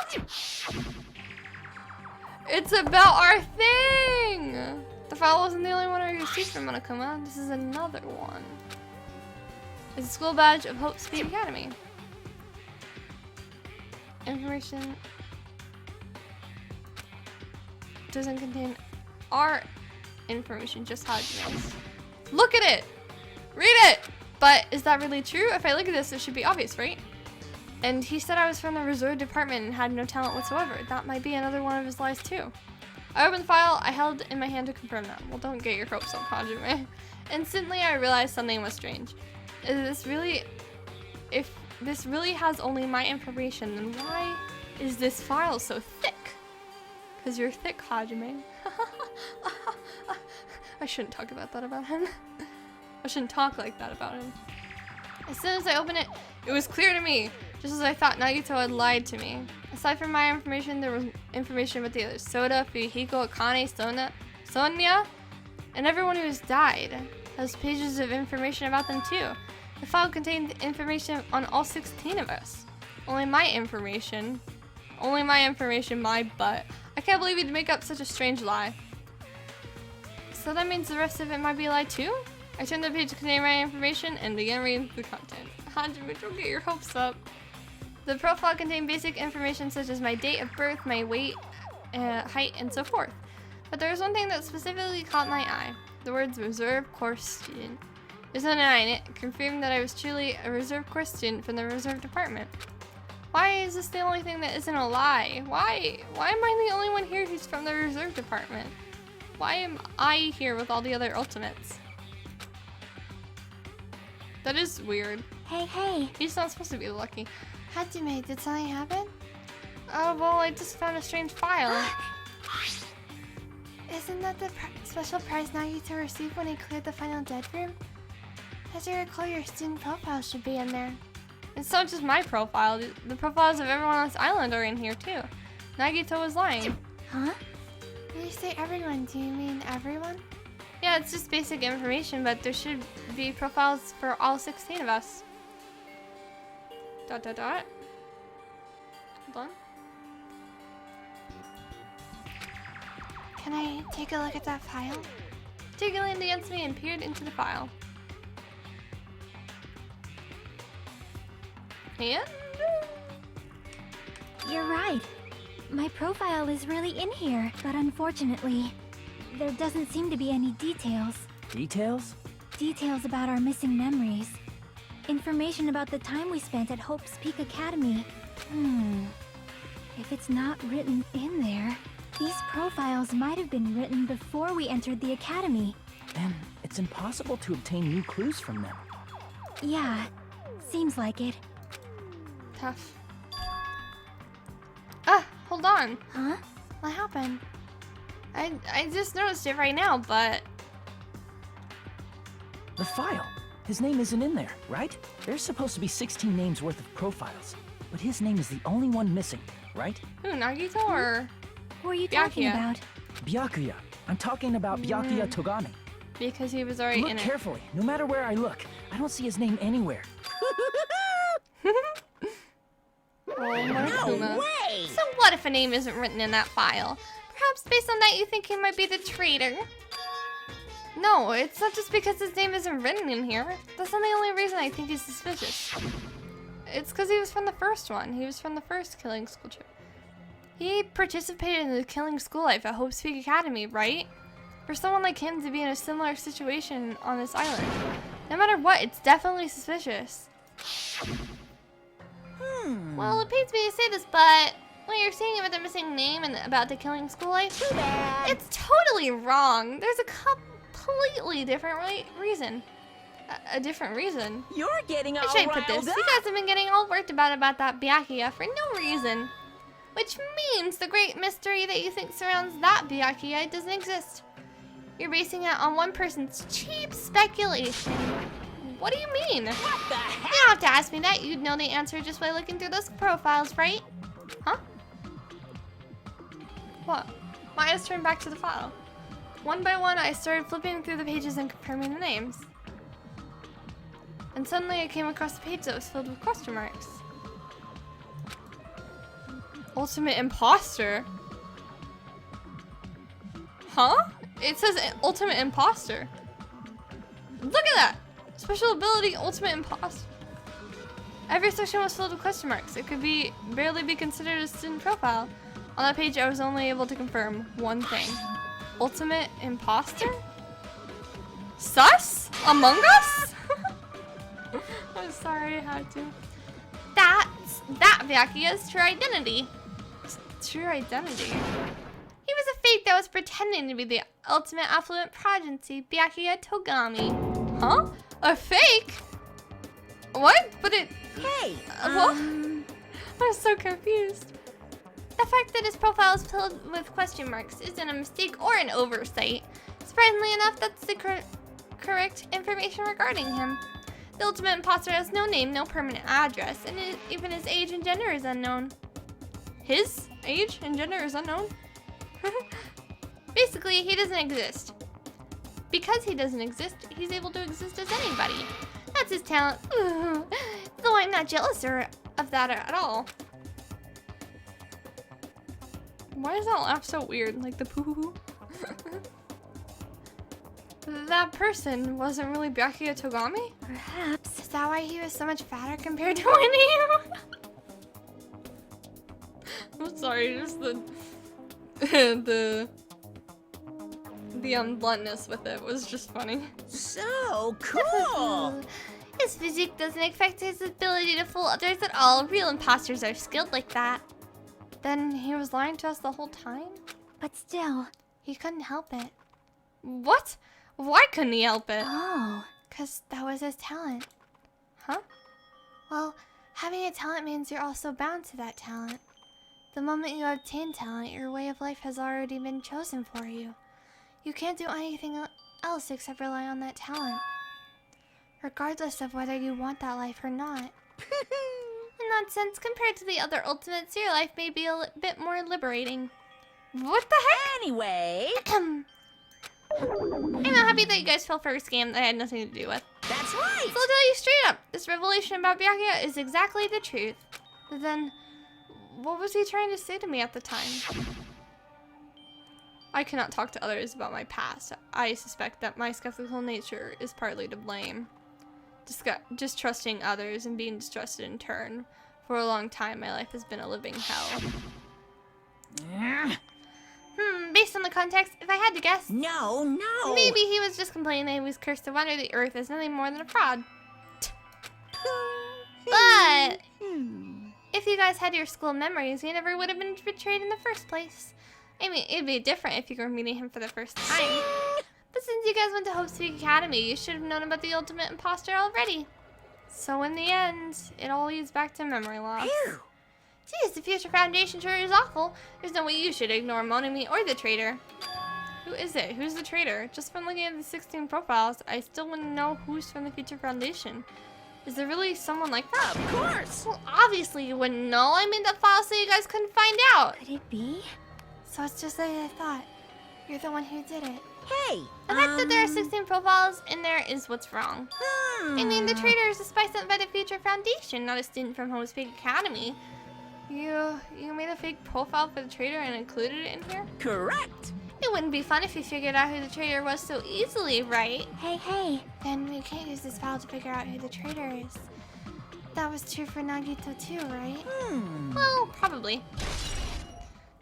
It's about our thing! The file wasn't the only one I received from Monokuma. This is another one. It's a school badge of Hope Speed Academy. Information doesn't contain our information, just Hajime's. Look at it! Read it! But is that really true? If I look at this, it should be obvious, right? And he said I was from the resort department and had no talent whatsoever. That might be another one of his lies too. I opened the file I held in my hand to confirm that. Well, don't get your hopes up, Hajime. Instantly, I realized something was strange. If this really has only my information, then why is this file so thick? Because you're thick, Hajime. I shouldn't talk about that about him. I shouldn't talk like that about him. As soon as I opened it, it was clear to me, just as I thought Nagito had lied to me. Aside from my information, there was information about the others. Soda, Fuyuhiko, Akane, Sonia, and everyone who has died. Has pages of information about them too. The file contained information on all 16 of us. Only my information Only my information, my butt. I can't believe you'd make up such a strange lie. So that means the rest of it might be a lie too? I turned the page to contain my information and began reading the content. Hanjime, don't get your hopes up. The profile contained basic information such as my date of birth, my weight, height, and so forth. But there was one thing that specifically caught my eye. The words reserve course student. There's an I in it, confirming that I was truly a reserve course student from the reserve department. Why is this the only thing that isn't a lie? Why am I the only one here who's from the reserve department? Why am I here with all the other ultimates? That is weird. Hey. He's not supposed to be lucky. Hajime, did something happen? Oh, well, I just found a strange file. Isn't that the special prize Nagito received when he cleared the final dead room? As I recall, your student profile should be in there. It's not just my profile. The profiles of everyone on this island are in here, too. Nagito was lying. Huh? When you say everyone, do you mean everyone? Yeah, it's just basic information, but there should be profiles for all 16 of us. ... Hold on. Can I take a look at that file? Tigger leaned against me and peered into the file. And... You're right. My profile is really in here, but unfortunately, there doesn't seem to be any details. Details? Details about our missing memories. Information about the time we spent at Hope's Peak Academy. If it's not written in there, these profiles might have been written before we entered the academy. And it's impossible to obtain new clues from them. Yeah, seems like it. Tough. Ah, hold on. Huh? What happened? I just noticed it right now, but... The file. His name isn't in there, right? There's supposed to be 16 names worth of profiles, but his name is the only one missing, right? Who, Nagito or... Who are you talking Byakuya. about? Byakuya. I'm talking about Byakuya Togami. Because he was already Look in it. carefully. No matter where I look, I don't see his name anywhere. Oh, Marukuma. No way! So what if a name isn't written in that file? Perhaps based on that you think he might be the traitor? No, it's not just because his name isn't written in here. That's not the only reason I think he's suspicious. It's because he was from the first one. He was from the first Killing School trip. He participated in the Killing School life at Hope's Peak Academy, right? For someone like him to be in a similar situation on this island, no matter what, it's definitely suspicious. Well, it pains me to say this, but what you're saying about the missing name and about the Killing School life, Too bad. it's totally wrong. There's a completely different reason. A different reason. You're getting all How should I put this? riled You up. guys have been getting all worked about that Byakuya for no reason. Which means the great mystery that you think surrounds that Byakuya doesn't exist. You're basing it on one person's cheap speculation. What do you mean? What the heck? You don't have to ask me that. You'd know the answer just by looking through those profiles, right? Huh? What? My eyes turned back to the file. One by one, I started flipping through the pages and confirming the names. And suddenly I came across a page that was filled with question marks. Ultimate imposter? Huh? It says ultimate imposter. Look at that! Special ability, ultimate imposter. Every section was filled with question marks. It could barely be considered a student profile. On that page, I was only able to confirm one thing. Ultimate imposter? Sus? Among Us? I'm sorry I had to. That Byakuya's true identity. True identity? He was a fake that was pretending to be the ultimate affluent prodigy, Byakuya Togami. Huh? A fake? What? But it... Hey, What? I'm so confused. The fact that his profile is filled with question marks isn't a mistake or an oversight. Surprisingly enough, that's the correct information regarding him. The ultimate imposter has no name, no permanent address, and even his age and gender is unknown. His age and gender is unknown? Basically, he doesn't exist. Because he doesn't exist, he's able to exist as anybody. That's his talent. Though I'm not jealous of that at all. Why does that laugh so weird? Like the poo-hoo-hoo? That person wasn't really Byakuya Togami? Perhaps. Is that why he was so much fatter compared to Winnie? I'm sorry, just the bluntness with it was just funny. So cool. His physique doesn't affect his ability to fool others at all. Real imposters are skilled like that. Then he was lying to us the whole time? But still. He couldn't help it. What? Why couldn't he help it? Oh. 'Cause that was his talent. Huh? Well, having a talent means you're also bound to that talent. The moment you obtain talent, your way of life has already been chosen for you. You can't do anything else except rely on that talent. Regardless of whether you want that life or not. In that sense, compared to the other ultimates, your life may be a bit more liberating. What the heck? Anyway, I'm not happy that you guys fell for a scam that I had nothing to do with. that's right. So I'll tell you straight up, this revelation about Byakuya is exactly the truth. But then, what was he trying to say to me at the time? I cannot talk to others about my past. I suspect that my skeptical nature is partly to blame. Distrusting others and being distrusted in turn. For a long time, my life has been a living hell. Based on the context, if I had to guess, No. maybe he was just complaining that he was cursed to wander the earth as nothing more than a fraud. But if you guys had your school memories, you never would have been betrayed in the first place. I mean, it'd be different if you were meeting him for the first time. But since you guys went to Hope's Peak Academy, you should have known about the ultimate imposter already. So in the end, it all leads back to memory loss. Phew. Geez, the Future Foundation sure is awful. There's no way you should ignore Monami or the traitor. Who is it? Who's the traitor? Just from looking at the 16 profiles, I still wouldn't know who's from the Future Foundation. Is there really someone like that? Of course. Well, obviously you wouldn't know. I made that file so you guys couldn't find out. Could it be? So it's just like I thought. You're the one who did it. Hey. The fact that there are 16 profiles in there is what's wrong. I mean, the traitor is a spy sent by the Future Foundation, not a student from Hope's Peak Academy. You made a fake profile for the traitor and included it in here? Correct. It wouldn't be fun if you figured out who the traitor was so easily, right? Hey. Then we can't use this file to figure out who the traitor is. That was true for Nagito too, right? Well, probably.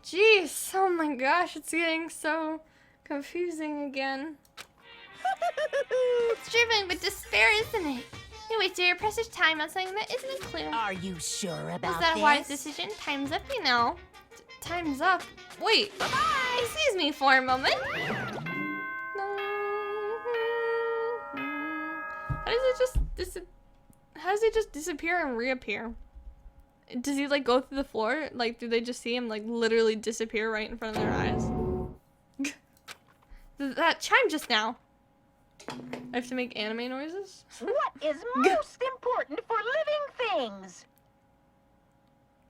Jeez, oh my gosh, it's getting so confusing again. It's driven with despair, isn't it? You wasted your precious time on something that isn't a clue. Are you sure about Was that a this? wise decision? Time's up, you know. Time's up. Wait, Bye-bye! Excuse me for a moment. How does it just disappear and reappear? Does he like go through the floor? Like, do they just see him like literally disappear right in front of their eyes? That chime just now. I have to make anime noises? What is most important for living things?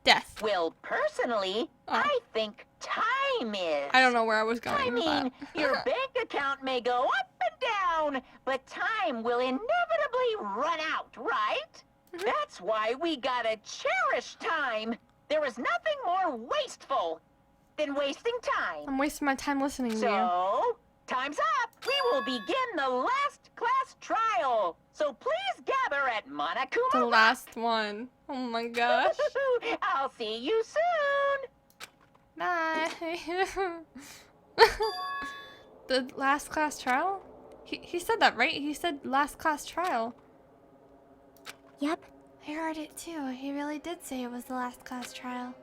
Death. Well, personally, Oh. I think time is. I don't know where I was going I with mean, that. your bank account may go up and down, but time will inevitably run out, right? That's why we gotta cherish time. There is nothing more wasteful than wasting time. I'm wasting my time listening to you. So, time's up. We will begin the last class trial. So please gather at Monokuma. The last one. Oh my gosh. I'll see you soon. Bye. The last class trial? He said that, right? He said last class trial. Yep. I heard it too. He really did say it was the last class trial.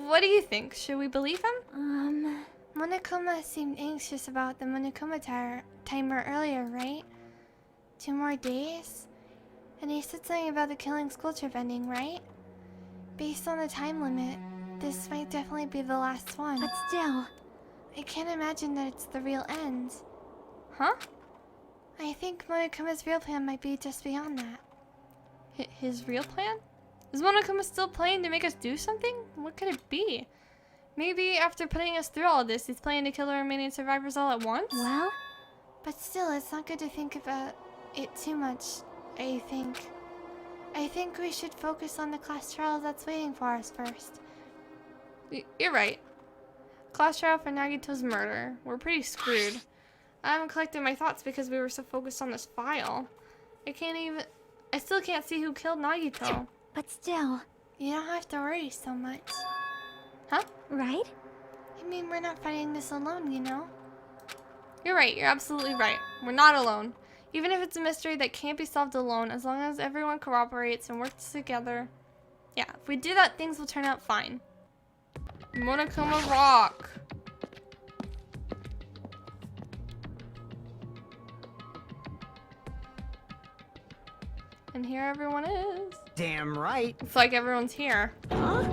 What do you think? Should we believe him? Monokuma seemed anxious about the Monokuma timer earlier, right? 2 more days? And he said something about the killing school trip ending, right? Based on the time limit, this might definitely be the last one. But still. I can't imagine that it's the real end. Huh? I think Monokuma's real plan might be just beyond that. His real plan? Is Monokuma still planning to make us do something? What could it be? Maybe after putting us through all this, he's planning to kill the remaining survivors all at once? Well, But still, it's not good to think about it too much, I think. I think we should focus on the class trial that's waiting for us first. You're right. Class trial for Nagito's murder. We're pretty screwed. I haven't collected my thoughts because we were so focused on this file. I still can't see who killed Nagito. But still, You don't have to worry so much. Huh? right? I mean, we're not fighting this alone, you know? You're right. You're absolutely right. We're not alone. Even if it's a mystery that can't be solved alone, as long as everyone cooperates and works together. Yeah, if we do that, things will turn out fine. Monokuma Rock. And here everyone is. Damn right. It's like everyone's here. Huh?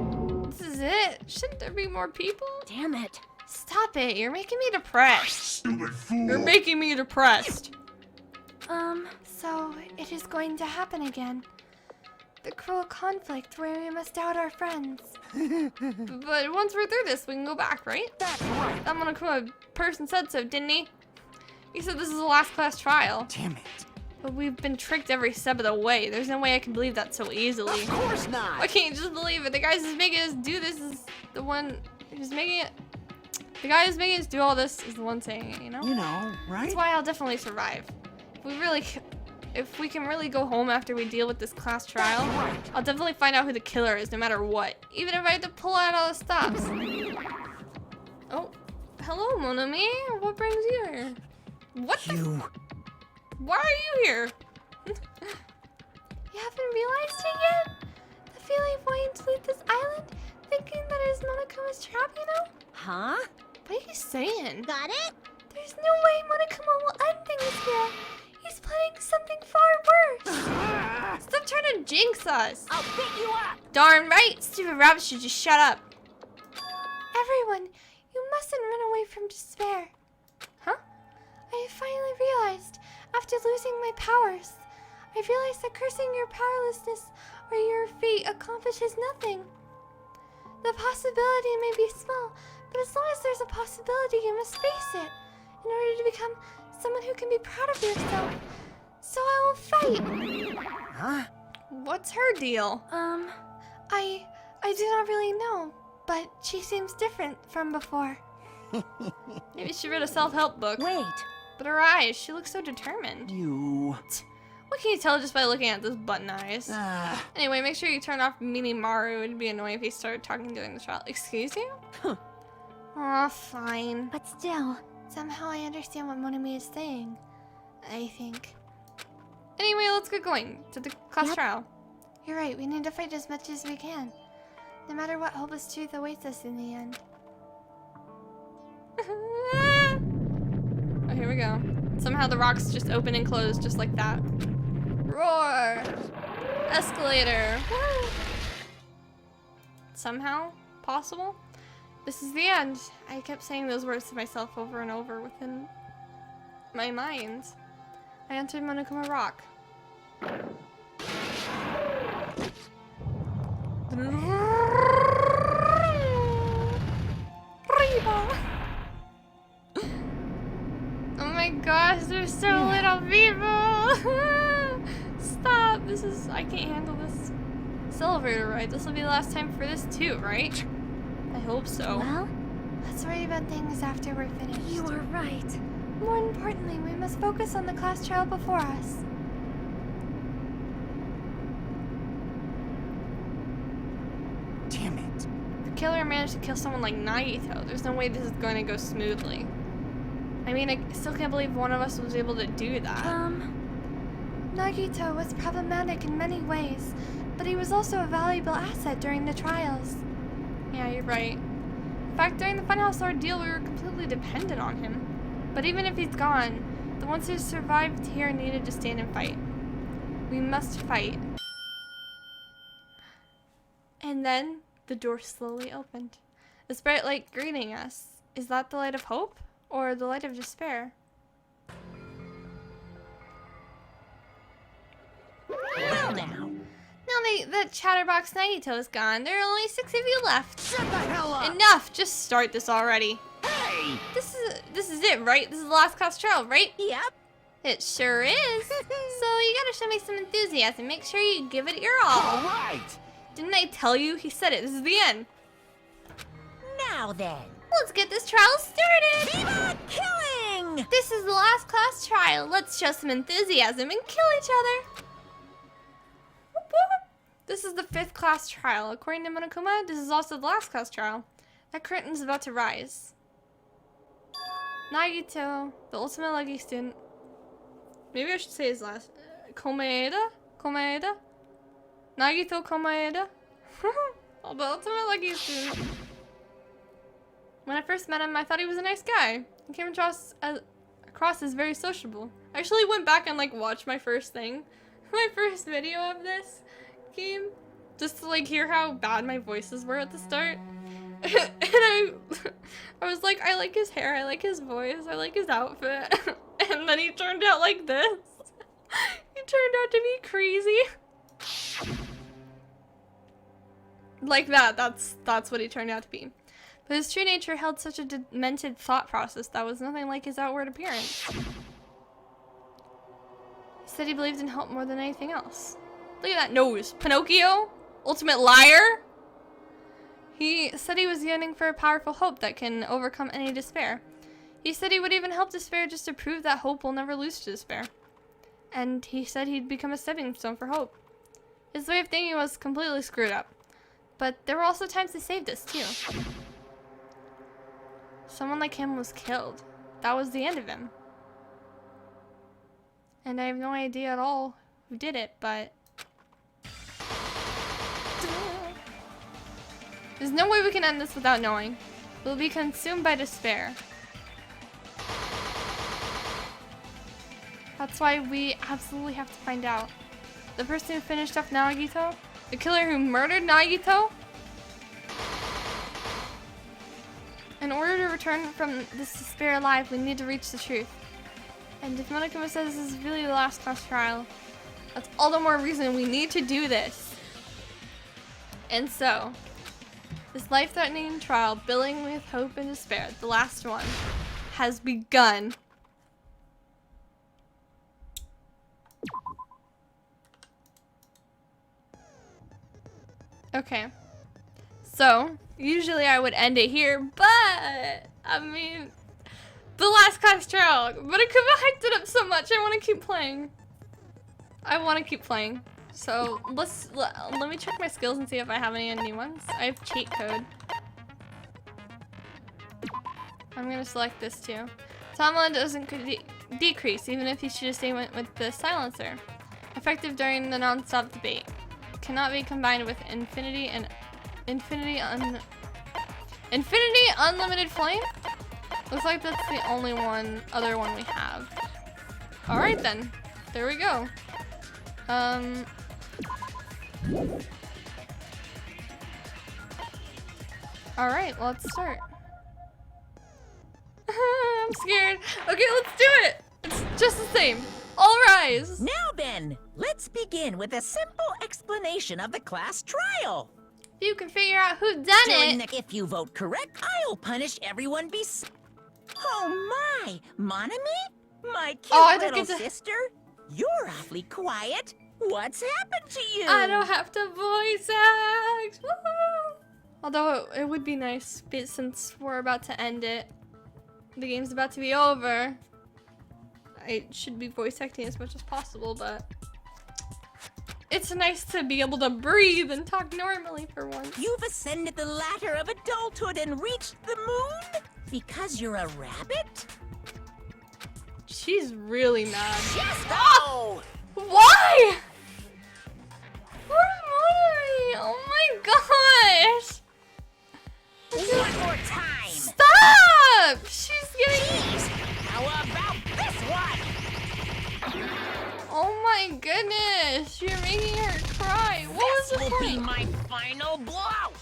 This is it. Shouldn't there be more people? Damn it. Stop it. You're making me depressed. Stupid fool! You're making me depressed. So, it is going to happen again. The cruel conflict where we must doubt our friends. But once we're through this, we can go back, right? That's right. That Monokuma person said so, didn't he? He said this is a last class trial. Damn it. But we've been tricked every step of the way. There's no way I can believe that so easily. Of course not. Why can't you just believe it? The guy who's making us do this is the one who's making it. The guy who's making us do all this is the one saying it, you know? You know, right? That's why I'll definitely survive. If we can really go home after we deal with this class trial, I'll definitely find out who the killer is no matter what. Even if I have to pull out all the stops. Oh, hello, Monami. What brings you here? What the? You. Why are you here? You haven't realized it yet? The feeling of wanting to leave this island, thinking that it is Monokuma's trap, you know? Huh? What are you saying? Got it? There's no way Monokuma will end things here. He's planning something far worse. Stop trying to jinx us. I'll pick you up. Darn right. Stupid rabbit should just shut up. Everyone, you mustn't run away from despair. Huh? I have finally realized, after losing my powers, I realized that cursing your powerlessness or your fate accomplishes nothing. The possibility may be small, but as long as there's a possibility, you must face it in order to become someone who can be proud of yourself. So I will fight. Huh? What's her deal? I do not really know, but she seems different from before. Maybe she read a self-help book. Wait. But her eyes, she looks so determined. You. What can you tell just by looking at those button eyes? Anyway, make sure you turn off meeting Maru. It'd be annoying if he started talking during the trial. Excuse you? Huh. Aw, fine. But still, Somehow I understand what Monami is saying. I think. Anyway, let's get going to the class trial. You're right, we need to fight as much as we can. No matter what hopeless truth awaits us in the end. Oh, here we go. Somehow the rocks just open and close just like that. Roar! Escalator! Woo! Somehow possible? This is the end. I kept saying those words to myself over and over within my mind. I entered Monokuma Rock. Oh my gosh, there's so little people! Stop! I can't handle this. Elevator ride. This will be the last time for this too, right? I hope so. well, Let's worry about things after we're finished. you were right. More importantly, we must focus on the class trial before us. Damn it. The killer managed to kill someone like Nagito. There's no way this is going to go smoothly. I mean, I still can't believe one of us was able to do that. Nagito was problematic in many ways, but he was also a valuable asset during the trials. Yeah, you're right. In fact, during the Funhouse ordeal, we were completely dependent on him. But even if he's gone, the ones who survived here needed to stand and fight. We must fight. And then the door slowly opened. This bright light greeting us. Is that the light of hope or the light of despair? Well now. Now that Chatterbox Nagito is gone, there are only 6 of you left. Shut the hell up. Enough! Just start this already. Hey. This is it, right? This is the last class trial, right? Yep. It sure is. So you gotta show me some enthusiasm. Make sure you give it your all. All right. Didn't I tell you? He said it. This is the end. Now then. Let's get this trial started! Viva killing! This is the last class trial. Let's show some enthusiasm and kill each other. Whoop, whoop. This is the 5th class trial. According to Monokuma, this is also the last class trial. That curtain's about to rise. Nagito, the ultimate lucky student. Maybe I should say his last. Komaeda? Komaeda? Nagito Komaeda? The ultimate lucky student. When I first met him, I thought he was a nice guy. He came across as very sociable. I actually went back and like watched my first thing. My first video of this game. Just to like hear how bad my voices were at the start. And I was like, I like his hair, I like his voice, I like his outfit. And then he turned out like this. He turned out to be crazy. Like that, that's what he turned out to be. But his true nature held such a demented thought process that was nothing like his outward appearance. He said he believed in hope more than anything else. Look at that nose. Pinocchio? Ultimate liar? He said he was yearning for a powerful hope that can overcome any despair. He said he would even help despair just to prove that hope will never lose to despair. And he said he'd become a stepping stone for hope. His way of thinking was completely screwed up. But there were also times he saved us, too. Someone like him was killed. That was the end of him. And I have no idea at all who did it, but... There's no way we can end this without knowing. We'll be consumed by despair. That's why we absolutely have to find out. The person who finished off Nagito? The killer who murdered Nagito? In order to return from this despair alive, we need to reach the truth. And if Monokuma says this is really the last class trial, that's all the more reason we need to do this. And so, this life-threatening trial, billing with hope and despair, the last one, has begun. Okay. So, usually I would end it here, but, I mean, the last class trial, but I hyped it up so much, I want to keep playing. I want to keep playing. So, let me check my skills and see if I have any new ones. I have cheat code. I'm gonna select this too. Timeline doesn't decrease, even if you should have stayed with the silencer. Effective during the non-stop debate. Cannot be combined with Infinity Unlimited Flame? Looks like that's the only other one we have. Alright then. There we go. Alright, let's start. I'm scared. Okay, let's do it! It's just the same. All rise! Now then, let's begin with a simple explanation of the class trial. If you can figure out who done it. If you vote correct, I'll punish everyone Oh my! Monami? My cute little sister? You're awfully quiet. What's happened to you? I don't have to voice act. Woohoo! Although it would be nice, since we're about to end it. The game's about to be over. I should be voice acting as much as possible, but it's nice to be able to breathe and talk normally for once. You've ascended the ladder of adulthood and reached the moon? Because you're a rabbit? She's really mad. Just oh! Why? Where's Monami? Oh my gosh! One more time! Stop! She's getting... Jeez. How about this one? Oh my goodness! You're making her cry. What was the point? This will be my final blow!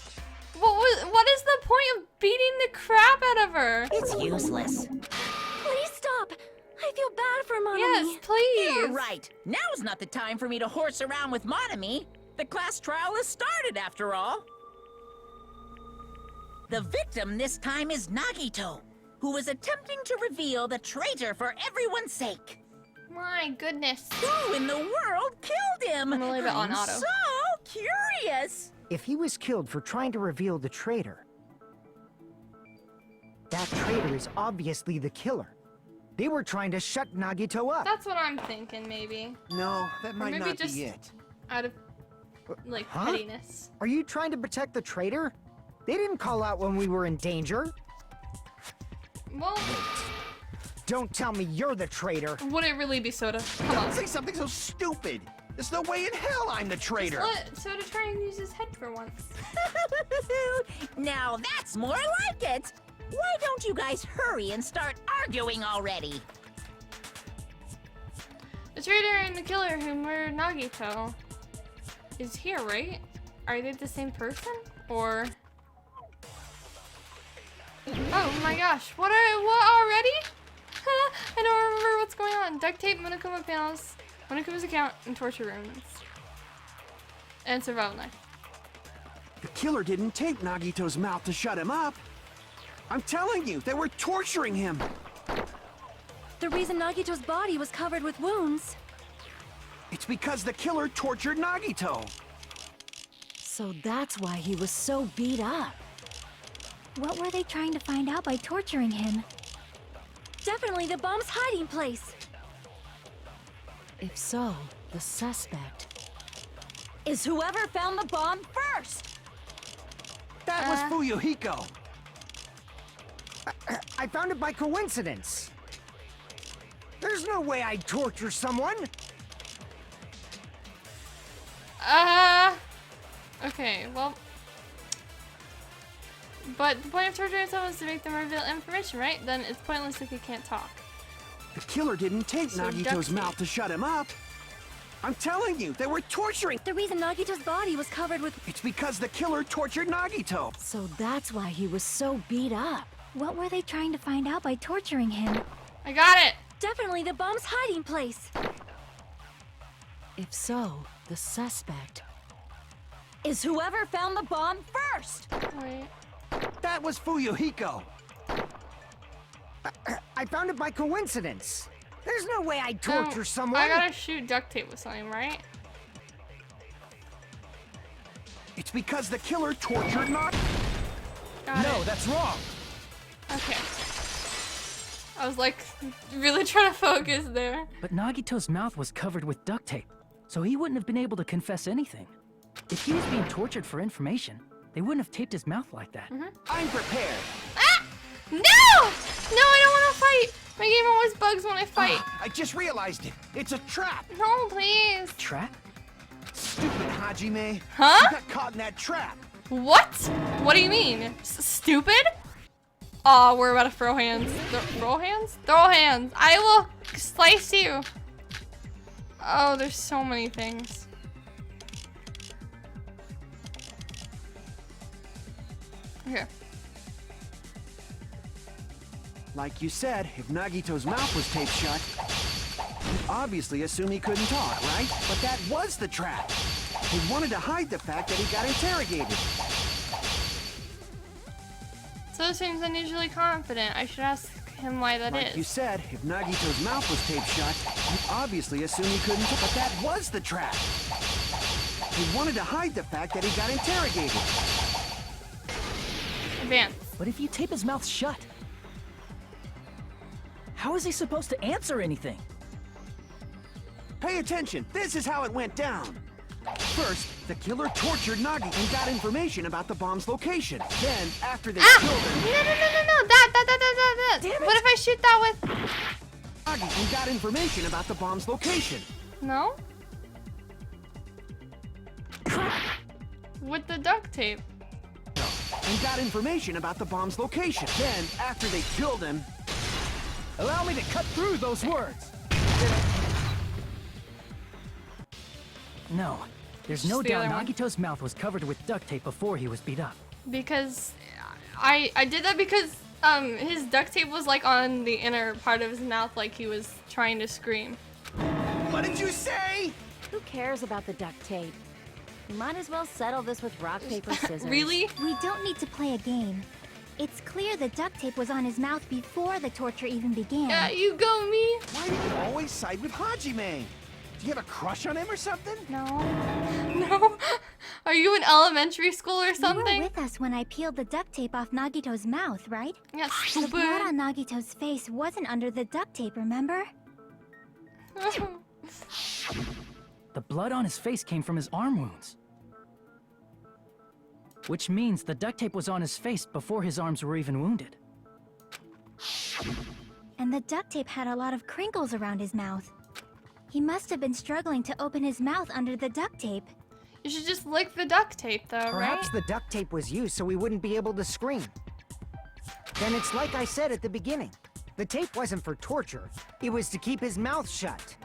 What is the point of beating the crap out of her? It's useless. Please stop. I feel bad for Monami. Yes, please. You're right. Now's not the time for me to horse around with Monami. The class trial has started, after all. The victim this time is Nagito, who was attempting to reveal the traitor for everyone's sake. My goodness. Who in the world killed him? I'm gonna leave it on auto. So curious. If he was killed for trying to reveal the traitor, That traitor is obviously the killer. They were trying to shut Nagito up. That's what I'm thinking, maybe. No, that might maybe not just- be it. Out of, like, Huh? pettiness. Are you trying to protect the traitor? They didn't call out when we were in danger. Well, Don't tell me you're the traitor. would it really be Soda? Come on. Don't say something so stupid. There's no way in hell I'm the traitor. Let Soda try and use his head for once. Now that's more like it. Why don't you guys hurry and start arguing already? The traitor and the killer who murdered Nagito is here, right? Are they the same person? Or... Oh my gosh, what already? I don't remember what's going on. Duct tape, Monokuma panels, Monokuma's account, and torture rooms. And survival knife. The killer didn't tape Nagito's mouth to shut him up. I'm telling you, they were torturing him. The reason Nagito's body was covered with wounds. It's because the killer tortured Nagito. So that's why he was so beat up. What were they trying to find out by torturing him? Definitely the bomb's hiding place. If so, the suspect is whoever found the bomb first. That was Fuyuhiko. I found it by coincidence. There's no way I'd torture someone. Okay, well... But the point of torturing someone is to make them reveal information, right? Then it's pointless if you can't talk. The killer didn't tape So Nagito's duct tape. mouth to shut him up. I'm telling you, they were torturing. The reason Nagito's body was covered with... It's because the killer tortured Nagito. So that's why he was so beat up. What were they trying to find out by torturing him? I got it! Definitely the bomb's hiding place. If so, the suspect is whoever found the bomb first. Wait. That was Fuyuhiko. I found it by coincidence. There's no way I'd torture someone. I gotta shoot duct tape with something, right? It's because the killer tortured Nagito. Got No, it. that's wrong. Okay. I was like, really trying to focus there. But Nagito's mouth was covered with duct tape, so he wouldn't have been able to confess anything. If he was being tortured for information, they wouldn't have taped his mouth like that. I'm prepared. Ah! No! No, I don't want to fight! My game always bugs when I fight. I just realized it. It's a trap. No, please. Trap? Stupid Hajime. Huh? You got caught in that trap. What? What do you mean? Stupid? Oh, we're about to throw hands. Throw hands? Throw hands. I will slice you. Oh, there's so many things. Okay. Like you said, if Nagito's mouth was taped shut, you'd obviously assume he couldn't talk, right? But that was the trap. He wanted to hide the fact that he got interrogated. So it seems unusually confident. I should ask him why that Like you is. said, if Nagito's mouth was taped shut, you'd obviously assume he couldn't talk. But that was the trap. He wanted to hide the fact that he got interrogated. Advance. But if you tape his mouth shut, how is he supposed to answer anything? Pay attention. This is how it went down. First, the killer tortured Nagi and got information about the bomb's location. Then, after they killed him, No. That. Damn it. What if I shoot that with... Nagi and got information about the bomb's location. No? With the duct tape. And got information about the bomb's location. Then, after they killed him, Allow me to cut through those words. No, there's no Just the doubt other one. Nagito's mouth was covered with duct tape before he was beat up. Because I did that because his duct tape was like on the inner part of his mouth, like he was trying to scream. what did you say? Who cares about the duct tape? We might as well settle this with rock, paper, scissors. Really? We don't need to play a game. It's clear the duct tape was on his mouth before the torture even began. Yeah, you go me. Why do you always side with Hajime? Do you have a crush on him or something? No. No. Are you in elementary school or You something? were with us when I peeled the duct tape off Nagito's mouth, right? Yeah, The blood stupid. on Nagito's face wasn't under the duct tape, remember? The blood on his face came from his arm wounds. Which means the duct tape was on his face before his arms were even wounded. And the duct tape had a lot of crinkles around his mouth. He must have been struggling to open his mouth under the duct tape. You should just lick the duct tape, though, Perhaps right? the duct tape was used so he wouldn't be able to scream. Then it's like I said at the beginning. The tape wasn't for torture. It was to keep his mouth shut.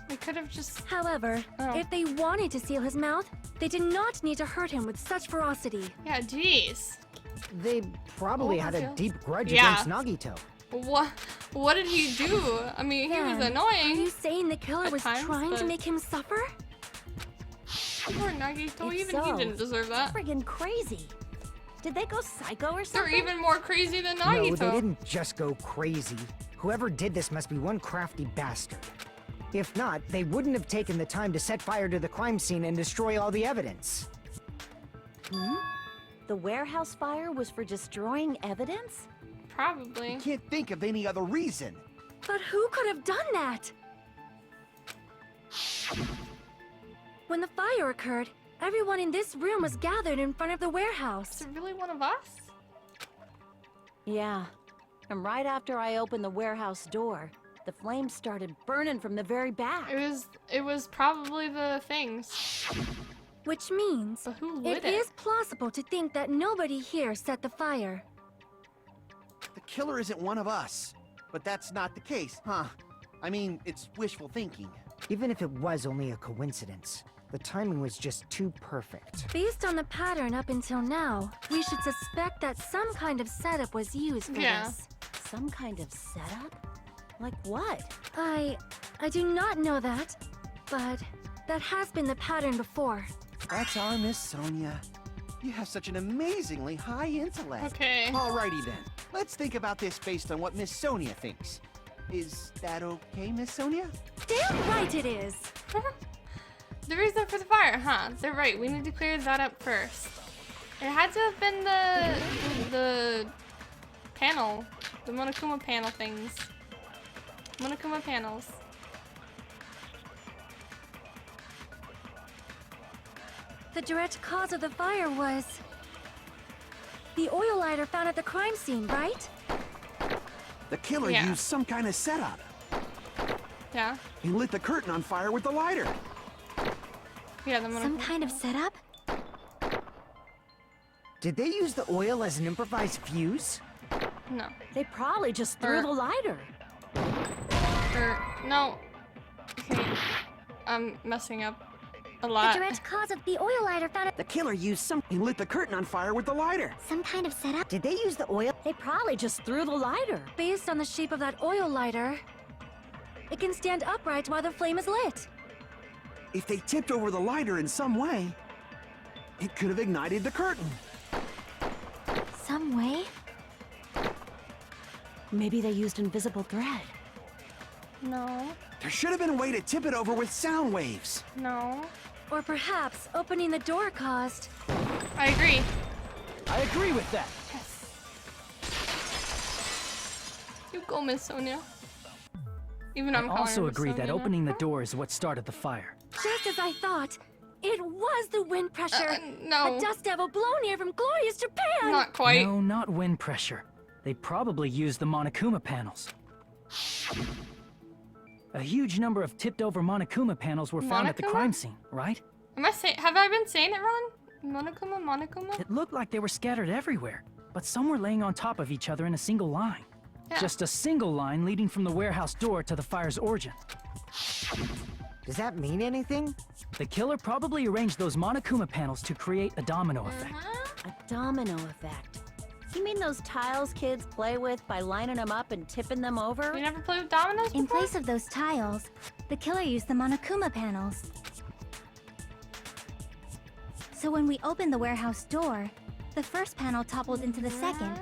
We could have just. However, Oh. if they wanted to seal his mouth, they did not need to hurt him with such ferocity. Yeah, jeez. They probably Oh, had a okay. deep grudge Yeah. against Nagito. What did he do? I mean, he was Then, Are you annoying. saying the killer At was times, trying to but- make him suffer? Poor Nagito, If even he so, didn't deserve that. Friggin' crazy. Did they go psycho or They're something? even more crazy than No, Nagito. they didn't just go crazy. Whoever did this must be one crafty bastard. If not, they wouldn't have taken the time to set fire to the crime scene and destroy all the evidence. The warehouse fire was for destroying evidence? Probably. Can't think of any other reason. But who could have done that? When the fire occurred, everyone in this room was gathered in front of the Is warehouse. it really one of us? Yeah. And right after I opened the warehouse door, the flames started burning from the very back. It was probably the things. Which means But who lit it is plausible to think that nobody here set the fire. The killer isn't one of us. But that's not the case, huh? I mean, it's wishful thinking. Even if it was only a coincidence, the timing was just too perfect. Based on the pattern up until now, we should suspect that some kind of setup was used for Yeah. this. Some kind of setup? Like what? I do not know that, but that has been the pattern before. That's our Miss Sonia. You have such an amazingly high intellect. Okay. Alrighty then. Let's think about this based on what Miss Sonia thinks. Is that okay, Miss Sonia? Damn right it is! The reason for the fire, huh? They're right. We need to clear that up first. It had to have been the panel, the Monokuma panel things. Monokuma panels. The direct cause of the fire was the oil lighter found at the crime scene, right? The killer Yeah. used some kind of setup. Yeah. He lit the curtain on fire with the lighter. Yeah, the Some Monokuma. kind of setup? Did they use the oil as an improvised fuse? No. They probably just threw Or- the lighter. Or no. Okay. I'm messing up a The lot. direct cause of the oil lighter found The killer used some... He lit the curtain on fire with the lighter. some kind of setup? Did they use the oil? They probably just threw the lighter. Based on the shape of that oil lighter, it can stand upright while the flame is lit. If they tipped over the lighter in some way, it could have ignited the curtain. Some way? Maybe they used invisible thread. No. There should have been a way to tip it over with sound waves. No. Or perhaps opening the door caused. I agree. I agree with that. You go, Miss Sonia. Even though I'm I calling her also Miss agree that Sonia now. opening the door is what started the fire. Just as I thought, it was the wind pressure. No. A dust devil blown here from glorious Japan. Not quite. No, not wind pressure. They probably used the Monokuma panels. A huge number of tipped-over Monokuma panels were found at the Monokuma? crime scene, right? Have I been saying it wrong? Monokuma? It looked like they were scattered everywhere, but some were laying on top of each other in a single line. Yeah. Just a single line leading from the warehouse door to the fire's origin. Does that mean anything? The killer probably arranged those Monokuma panels to create a domino effect. A domino effect. You mean those tiles kids play with by lining them up and tipping them over? You never played with dominoes In before? place of those tiles, the killer used the Monokuma panels. So when we opened the warehouse door, the first panel toppled into the second.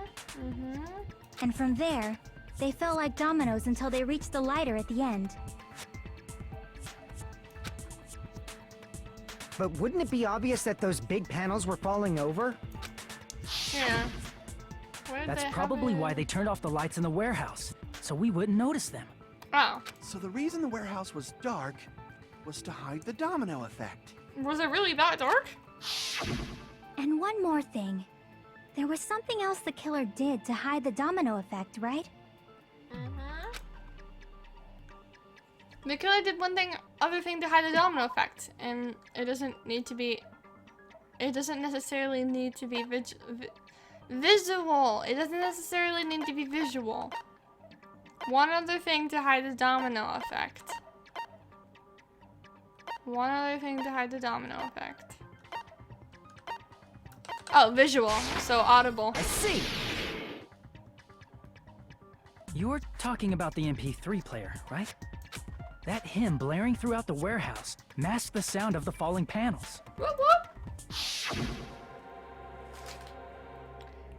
And from there, they fell like dominoes until they reached the lighter at the end. But wouldn't it be obvious that those big panels were falling over? Yeah. Where did That's they probably have why it? they turned off the lights in the warehouse, so we wouldn't notice them. Oh. So the reason the warehouse was dark was to hide the domino effect. Was it really that dark? And one more thing. There was something else the killer did to hide the domino effect, right? The killer did other thing to hide the domino effect, and it doesn't necessarily need to be visual. It doesn't necessarily need to be visual. One other thing to hide the domino effect. One other thing to hide the domino effect. Oh, visual, so audible. I see! You're talking about the MP3 player, right? That hymn blaring throughout the warehouse masked the sound of the falling panels. Whoop whoop.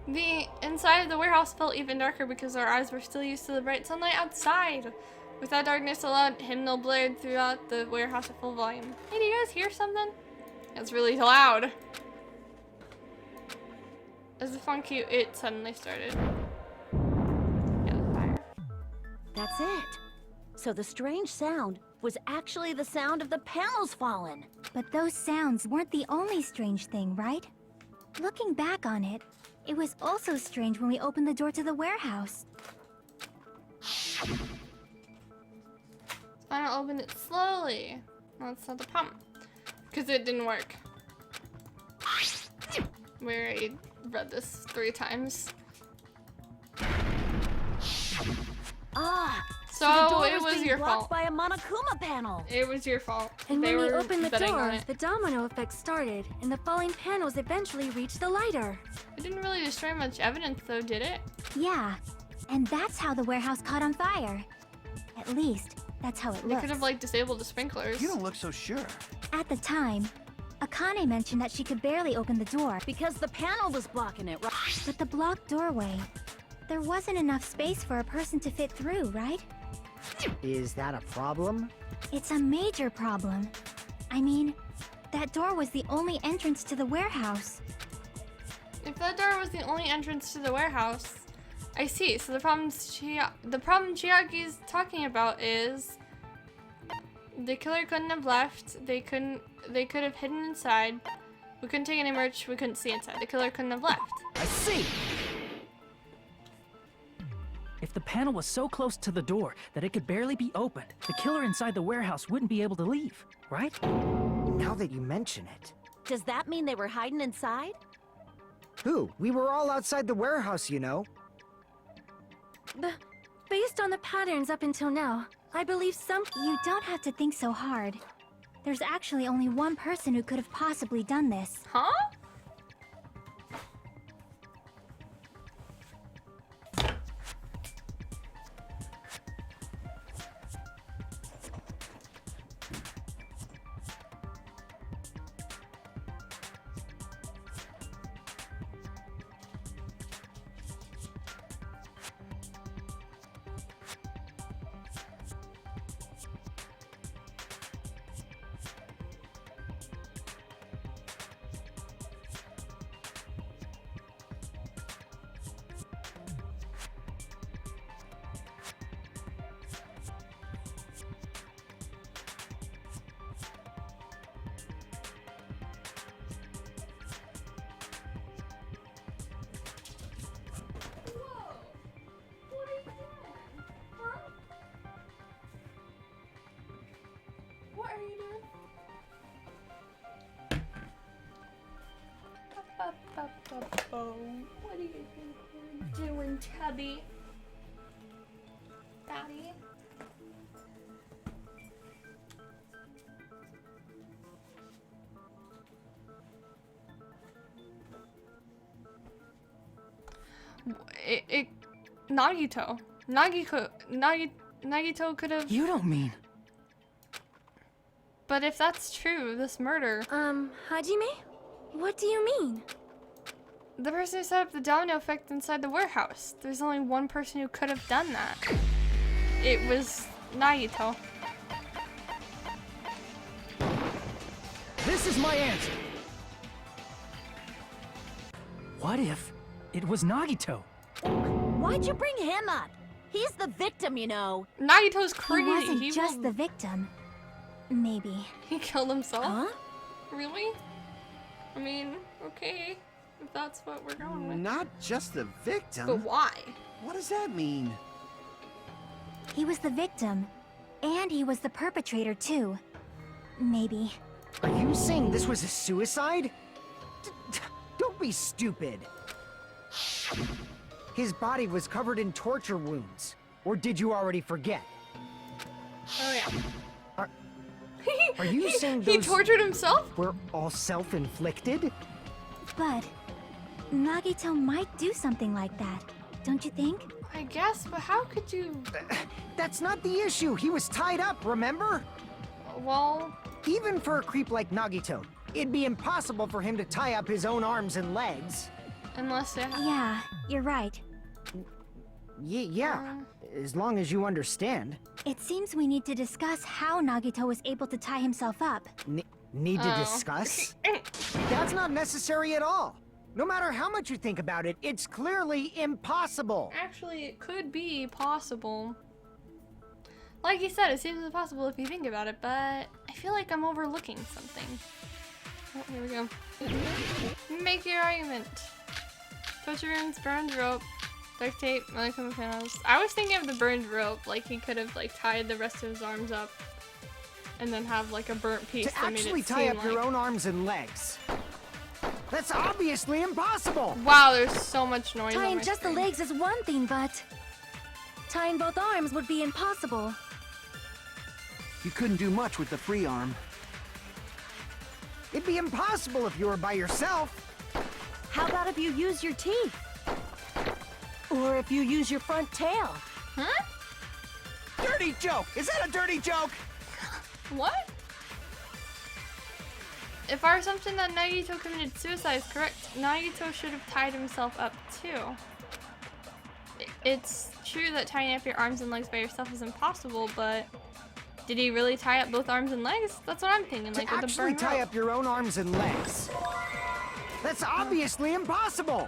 The inside of the warehouse felt even darker because our eyes were still used to the bright sunlight outside. With that darkness, a loud hymnal blared throughout the warehouse at full volume. Hey, do you guys hear something? It's really loud. As the funky it suddenly started. Yeah, the fire. That's it. So the strange sound was actually the sound of the panels falling. But those sounds weren't the only strange thing, right? Looking back on it, it was also strange when we opened the door to the warehouse. I'm gonna open it slowly. No, that's not the problem. Because it didn't work. We already read this 3 times. Ah, So the door it was being your blocked fault. by a Monokuma panel. It was your fault. And They when we were opened the betting on door, it. the domino effect started, and the falling panels eventually reached the lighter. It didn't really destroy much evidence though, did it? Yeah, and that's how the warehouse caught on fire. At least, that's how it They looks. could have like disabled the sprinklers. You don't look so sure. At the time, Akane mentioned that she could barely open the door, Because the panel was blocking it, right? but the blocked doorway, there wasn't enough space for a person to fit through, right? Is that a problem? It's a major problem. I mean, that door was the only entrance to the warehouse. If that door was the only entrance to the warehouse, I see. So the problem Chiaki's talking about is the killer couldn't have left. They could have hidden inside. We couldn't take any merch. We couldn't see inside. The killer couldn't have left. I see! If the panel was so close to the door that it could barely be opened, the killer inside the warehouse wouldn't be able to leave, right? Now that you mention it. Does that mean they were hiding inside? Who? We were all outside the warehouse, you know. Based on the patterns up until now, I believe You don't have to think so hard. There's actually only one person who could have possibly done this. Huh? What are you doing? What are you doing, Tubby? Daddy? Nagito could have. You don't mean... But if that's true, this murder, Hajime? What do you mean? the person who set up the domino effect inside the warehouse, there's only one person who could have done that. It was Nagito. This is my answer. What if it was Nagito? Why'd you bring him up? He's the victim, you know. Nagito's He crazy. wasn't just the victim. Maybe. He killed himself? Huh? Really? I mean, okay. If that's what we're going with. Not just the victim. But why? What does that mean? He was the victim. And he was the perpetrator, too. Maybe. Are you saying this was a suicide? Don't be stupid. His body was covered in torture wounds. Or did you already forget? Oh yeah. Are you saying he those tortured himself? were all self-inflicted? But Nagito might do something like that, don't you think? I guess, but how could you? That's not the issue. He was tied up, remember? Well, Even for a creep like Nagito, it'd be impossible for him to tie up his own arms and legs. unless it. Yeah, you're right. Yeah, as long as you understand. It seems we need to discuss how Nagito was able to tie himself up. Need to discuss? That's not necessary at all. No matter how much you think about it, it's clearly impossible. Actually, it could be possible. Like you said, it seems impossible if you think about it, but I feel like I'm overlooking something. Oh, here we go. Make your argument. Torture rooms, burned rope, duct tape, monochromo panels. I was thinking of the burned rope, like he could have like tied the rest of his arms up and then have like a burnt piece To that made actually it tie seem up your like... own arms and legs. That's obviously impossible. Wow, there's so much noise on Tying my just screen. the legs is one thing, but tying both arms would be impossible. You couldn't do much with the free arm. It'd be impossible if you were by yourself. How about if you use your teeth? Or if you use your front tail? Huh? Dirty joke! Is that a dirty joke? What? If our assumption that Nagito committed suicide is correct, Nagito should have tied himself up too. It's true that tying up your arms and legs by yourself is impossible, but did he really tie up both arms and legs? That's what I'm thinking, like To with the actually burn tie rope. up your own arms and legs. That's obviously impossible.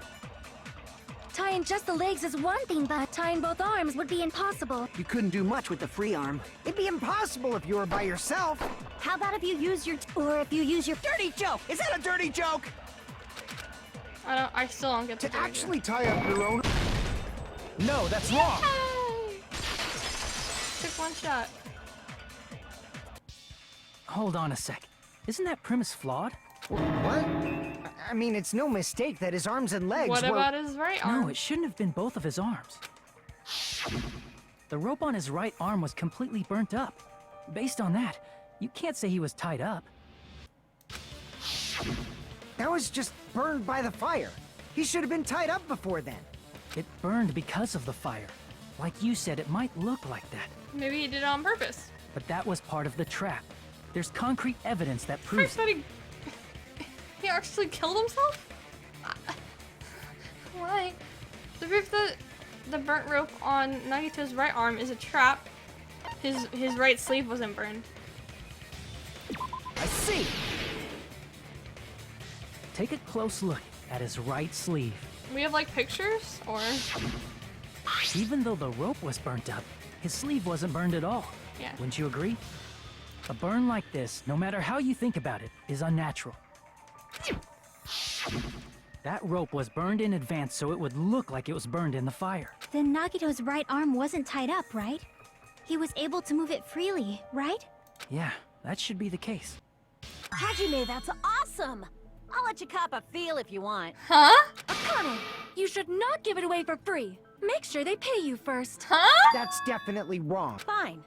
Tying just the legs is one thing, but tying both arms would be impossible. You couldn't do much with the free arm. It'd be impossible if you were by yourself. How about if you use your or if you use your Dirty joke! Is that a dirty joke? I still don't get the To dirty actually tie up your own... No, that's wrong. Yay! Took one shot. Hold on a sec. Isn't that premise flawed? What? I mean, it's no mistake that his arms and legs What were... about his right arm? No, it shouldn't have been both of his arms. The rope on his right arm was completely burnt up. Based on that, you can't say he was tied up. That was just burned by the fire. He should have been tied up before then. It burned because of the fire. Like you said, it might look like that. Maybe he did it on purpose. But that was part of the trap. There's concrete evidence that First proves that he actually killed himself? Why? The proof that the burnt rope on Nagito's right arm is a trap. His right sleeve wasn't burned. I see. Take a close look at his right sleeve. We have like pictures or Even though the rope was burnt up, his sleeve wasn't burned at all. yeah. Wouldn't you agree? A burn like this, no matter how you think about it, is unnatural. That rope was burned in advance so it would look like it was burned in the fire. Then Nagito's right arm wasn't tied up, right? He was able to move it freely, right? Yeah, that should be the case. Hajime, that's awesome! I'll let you cop a feel if you want. Huh? Akane, you should not give it away for free. Make sure they pay you first. Huh? That's definitely wrong. Fine.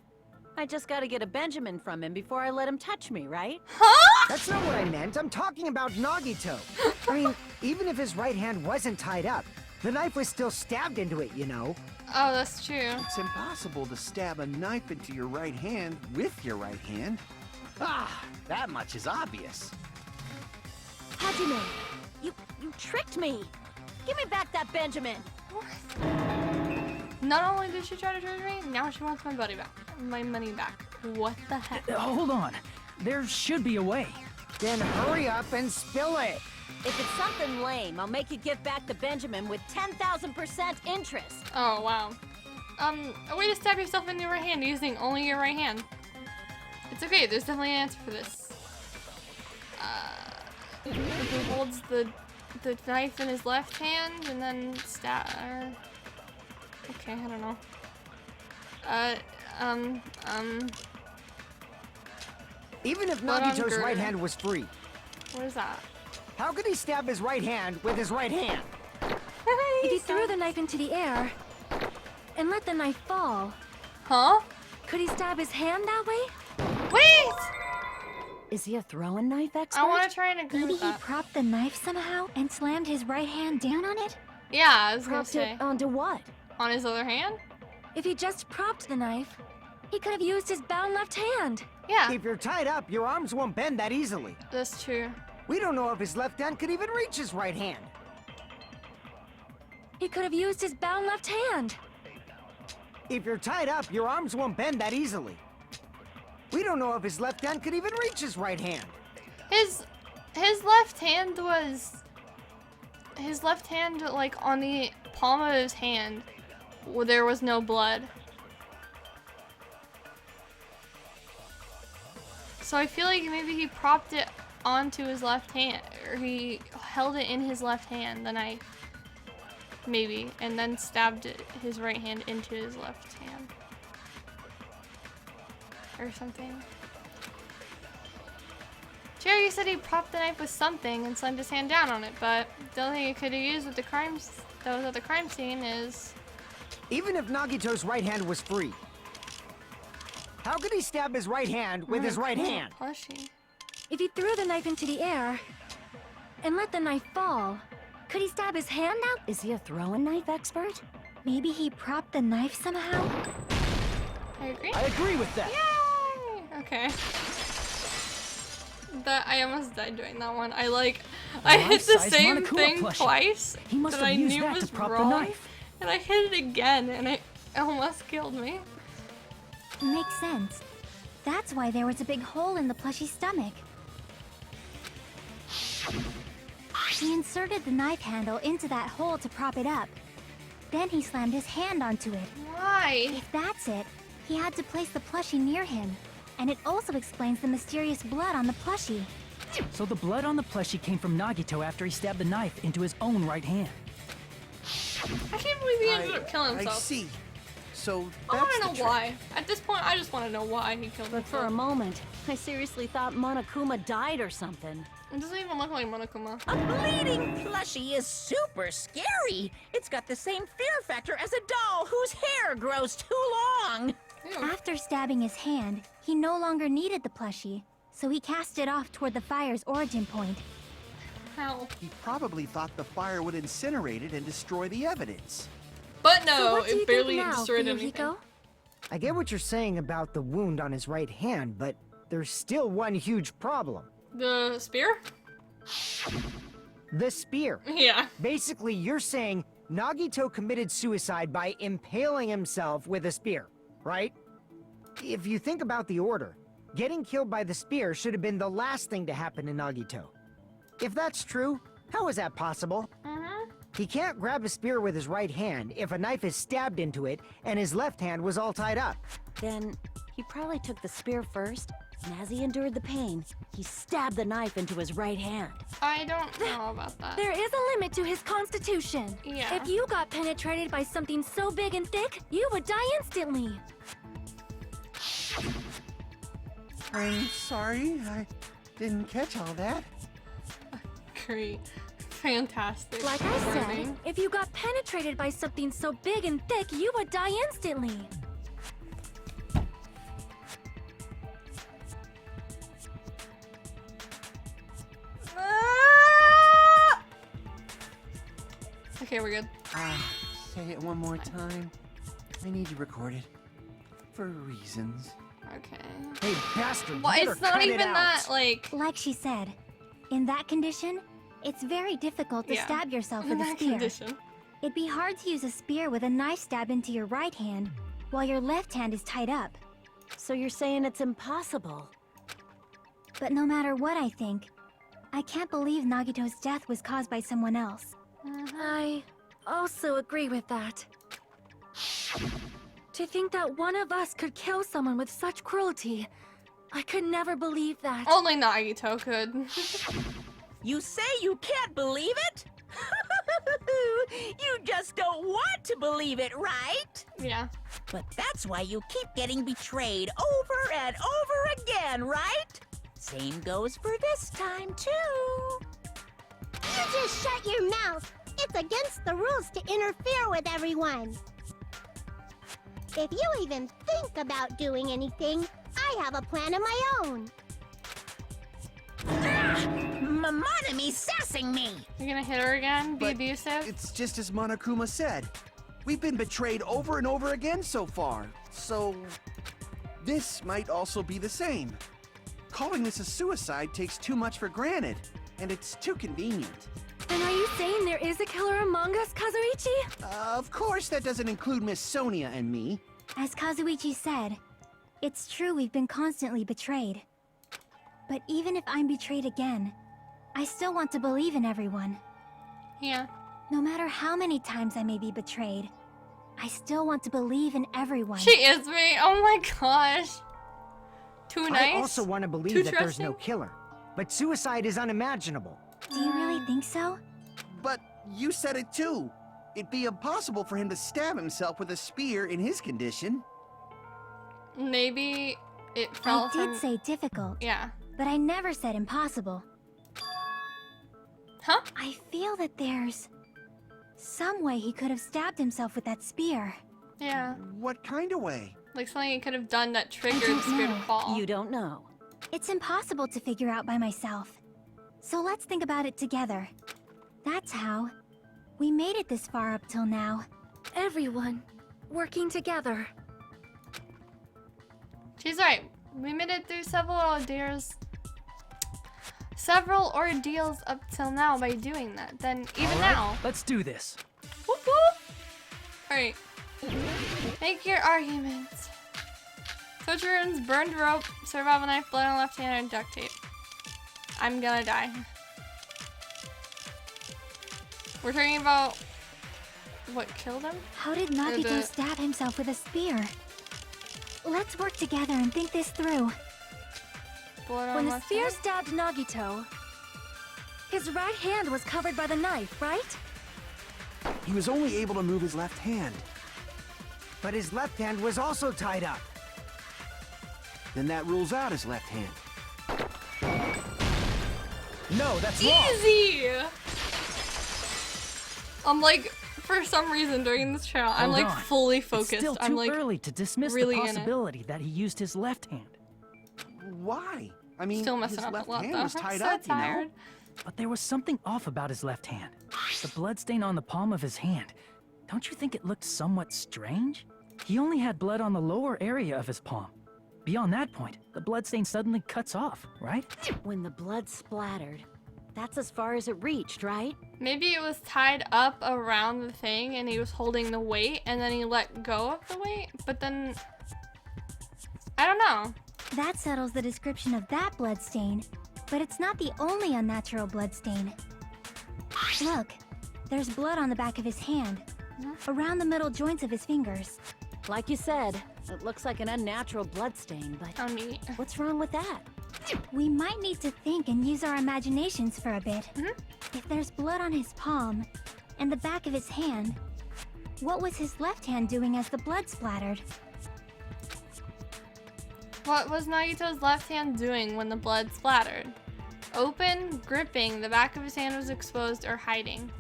I just gotta get a Benjamin from him before I let him touch me, right? Huh? That's not what I meant. I'm talking about Nagito. I mean, even if his right hand wasn't tied up, the knife was still stabbed into it, you know? Oh, that's true. It's impossible to stab a knife into your right hand with your right hand. Ah, that much is obvious. Hajime, you tricked me! Give me back that Benjamin! Not only did she try to torture me, now she wants my money back. My money back. What the heck? Hold on. There should be a way. Then hurry up and spill it. If it's something lame, I'll make you give back to Benjamin with 10,000% interest. Oh, wow. A way to stab yourself in your right hand using only your right hand. It's okay, there's definitely an answer for this. He holds the knife in his left hand and then stab. Okay, I don't know. Even if Blood on Nagito's girder. right hand was free, What is that? how could he stab his right hand with his right hand? If he threw the knife into the air and let the knife fall, Huh? could he stab his hand that way? Wait! Is he a throwing knife expert? I want to try and agree Maybe with he that. propped the knife somehow and slammed his right hand down on it? Yeah, I was gonna Propped say. it onto what? On his other hand? If he just propped the knife, he could have used his bound left hand. Yeah, If you're tied up, your arms won't bend that easily. that's true. We don't know if his left hand could even reach his right hand. He could have used his bound left hand. If you're tied up, your arms won't bend that easily. We don't know if his left hand could even reach his right hand. His left hand was... His left hand, like, on the palm of his hand, where there was no blood. So I feel like maybe he propped it onto his left hand, or he held it in his left hand, the knife. Maybe, and then stabbed his right hand into his left hand. Or something. Jerry said he propped the knife with something and slammed his hand down on it, but the only thing he could have used with the that was at the crime scene is... Even if Nagito's right hand was free, how could he stab his right hand with his right hand? Plushie. If he threw the knife into the air and let the knife fall, could he stab his hand out? Is he a throwing knife expert? Maybe he propped the knife somehow? I agree. I agree with that. Yay! Okay. That I almost died doing that one. I hit the life-size same Monokuma thing plushie. twice He must that have I used knew that to was prop the wrong, knife. and I hit it again, and it almost killed me. Makes sense. That's why there was a big hole in the plushie's stomach. He inserted the knife handle into that hole to prop it up. Then he slammed his hand onto it. Why? If that's it, he had to place the plushie near him. And it also explains the mysterious blood on the plushie. So the blood on the plushie came from Nagito after he stabbed the knife into his own right hand. I can't believe he ended up killing I himself. see. So I that's want to the know trick. why. At this point, I just want to know why he killed But for himself. a moment, I seriously thought Monokuma died or something. It doesn't even look like Monokuma. A bleeding plushie is super scary. It's got the same fear factor as a doll whose hair grows too long. Ew. After stabbing his hand, he no longer needed the plushie, so he cast it off toward the fire's origin point. How? He probably thought the fire would incinerate it and destroy the evidence. But So no, what do you it barely think now, destroyed anything. Fuyuhiko? I get what you're saying about the wound on his right hand, but there's still one huge problem. The spear? The spear. Yeah. Basically, you're saying Nagito committed suicide by impaling himself with a spear, right? If you think about the order, getting killed by the spear should have been the last thing to happen to Nagito. If that's true, how is that possible? He can't grab a spear with his right hand if a knife is stabbed into it and his left hand was all tied up. Then he probably took the spear first, and as he endured the pain, he stabbed the knife into his right hand. I don't know about that. There is a limit to his constitution. Yeah. If you got penetrated by something so big and thick, you would die instantly. I'm sorry, I didn't catch all that. Great. Fantastic. Like I said, Warning. if you got penetrated by something so big and thick, you would die instantly. Ah! Okay, we're good. Say it one more time. I need you recorded. For reasons. Okay. Hey, bastard! Well, you better it's not cut it even out. that, like... Like she said, in that condition, it's very difficult to Yeah. stab yourself in with a that spear. condition. It'd be hard to use a spear with a knife stabbed into your right hand while your left hand is tied up. So you're saying it's impossible? But no matter what I think, I can't believe Nagito's death was caused by someone else. I also agree with that. To think that one of us could kill someone with such cruelty, I could never believe that. Only Nagito could. You say you can't believe it? You just don't want to believe it, right? Yeah. But that's why you keep getting betrayed over and over again, right? Same goes for this time, too. You just shut your mouth. It's against the rules to interfere with everyone. If you even think about doing anything, I have a plan of my own. Monomi's sassing me. You're gonna hit her again? Be But abusive? It's just as Monokuma said. We've been betrayed over and over again so far. So, this might also be the same. Calling this a suicide takes too much for granted, and it's too convenient. And are you saying there is a killer among us, Kazuichi? Of course, that doesn't include Miss Sonia and me. As Kazuichi said, it's true we've been constantly betrayed. But even if I'm betrayed again, I still want to believe in everyone. Yeah. No matter how many times I may be betrayed, I still want to believe in everyone. She is me. Oh my gosh. Too nice. I also want to believe Too that there's no trusting? killer. But suicide is unimaginable. Do you really think so? But you said it too. It'd be impossible for him to stab himself with a spear in his condition. Maybe it fell I from... did say difficult, Yeah. but I never said impossible. Huh? I feel that there's some way he could have stabbed himself with that spear. Yeah. What kind of way? Like something he could have done that triggered don't the spear to know. fall. You don't know. It's impossible to figure out by myself. So let's think about it together. That's how we made it this far up till now. Everyone working together. She's right. We made it through several ordeals up till now by doing that. Then even All right, now. let's do this. Whoop whoop. Alright. Make your arguments. Switch runes, burned rope, survival knife, blood on left hand, and duct tape. I'm gonna die. We're talking about what killed him? How did Nagito the- stab himself with a spear? Let's work together and think this through. Blood on When the left spear hand? stabbed Nagito, his right hand was covered by the knife, right? He was only able to move his left hand. But his left hand was also tied up. Then that rules out his left hand. No, that's wrong. Easy! I'm like, for some reason during this channel, I'm Hold like on. fully It's focused. still I'm too like, early to dismiss really the in it. possibility that he used his left hand. Why? I mean, still messing his up left a lot hand though. was I'm tied so up, tired. you know? But there was something off about his left hand. The bloodstain on the palm of his hand. Don't you think it looked somewhat strange? He only had blood on the lower area of his palm. Beyond that point, the bloodstain suddenly cuts off, right? When the blood splattered, that's as far as it reached, right? Maybe it was tied up around the thing and he was holding the weight and then he let go of the weight, but then I don't know. That settles the description of that bloodstain, but it's not the only unnatural bloodstain. Look, there's blood on the back of his hand, around the middle joints of his fingers. Like you said, it looks like an unnatural bloodstain, but How neat. what's wrong with that? We might need to think and use our imaginations for a bit. Mhm. If there's blood on his palm and the back of his hand, what was his left hand doing as the blood splattered? What was Nagito's left hand doing when the blood splattered? Open, gripping, the back of his hand was exposed, or hiding?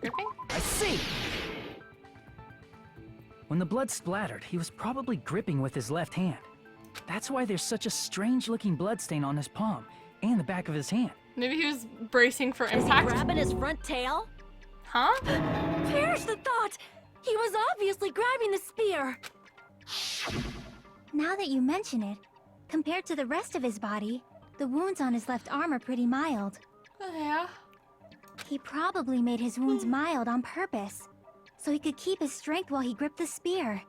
Gripping? I see! When the blood splattered, he was probably gripping with his left hand. That's why there's such a strange-looking bloodstain on his palm and the back of his hand. Maybe he was bracing for Is he impact? grabbing his front tail? Huh? Perish the thought! He was obviously grabbing the spear. Now that you mention it, compared to the rest of his body, the wounds on his left arm are pretty mild. Yeah. He probably made his wounds mild on purpose, so he could keep his strength while he gripped the spear.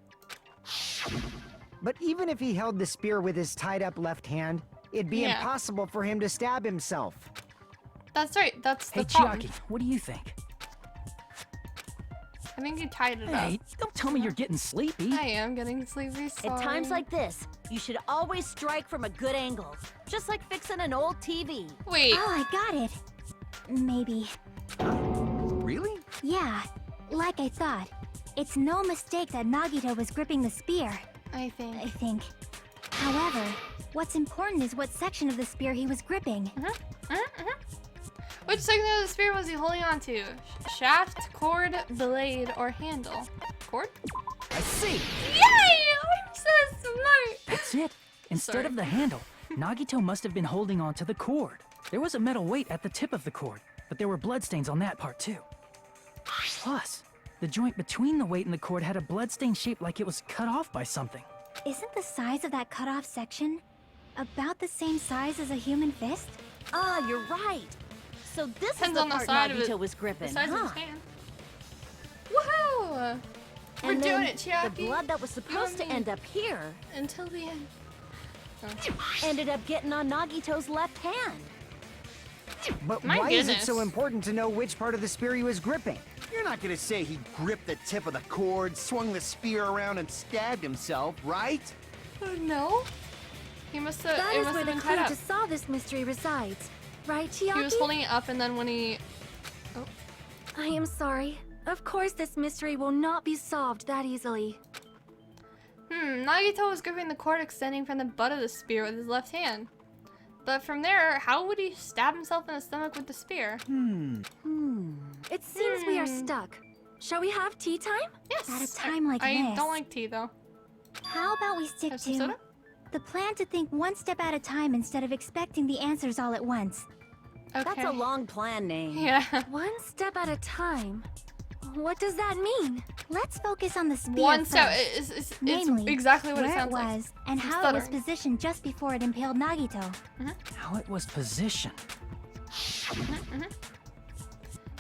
But even if he held the spear with his tied-up left hand, it'd be Yeah. impossible for him to stab himself. That's right. That's the Hey, problem. Chiaki, what do you think? I think you tied it Hey, up. don't tell me you're getting sleepy. I am getting sleepy. Sorry. At times like this, you should always strike from a good angle. Just like fixing an old TV. Wait. Oh, I got it. Maybe. Really? Yeah, like I thought. It's no mistake that Nagito was gripping the spear, I think. I think. However, what's important is what section of the spear he was gripping. Which section of the spear was he holding on to? Shaft, cord, blade, or handle? Cord? I see. Yay! I'm so smart! That's it. Instead Sorry. of the handle, Nagito must have been holding on to the cord. There was a metal weight at the tip of the cord, but there were bloodstains on that part too. Plus, the joint between the weight and the cord had a bloodstain shaped like it was cut off by something. Isn't the size of that cut-off section about the same size as a human fist? Ah, you're right. So this Depends is the on the part side of Nagito it. was gripping, The size huh? of his hand. Woohoo! We're And doing then it, Chiaki. the blood that was supposed to and me. end up here Until the end. ended up getting on Nagito's left hand. But My why is it goodness. so important to know which part of the spear he was gripping? You're not gonna say he gripped the tip of the cord, swung the spear around, and stabbed himself, right? No. He must have. That It is must where have the been clue tied to up. solve this mystery resides. Right, Chiaki? He was holding it up, and then when he. I am sorry. Of course this mystery will not be solved that easily. Nagito was gripping the cord extending from the butt of the spear with his left hand. But from there, how would he stab himself in the stomach with the spear? It seems we are stuck. Shall we have tea time? Yes. At a time like I this. don't like tea though. How about we stick Have some to soda? the plan to think one step at a time instead of expecting the answers all at once? Okay. That's a long plan name. Yeah. One step at a time. What does that mean? Let's focus on the spear One first. step. It's Namely, exactly what where it sounds was like. and I'm how it was stuttering. positioned just before it impaled Nagito. How it was positioned.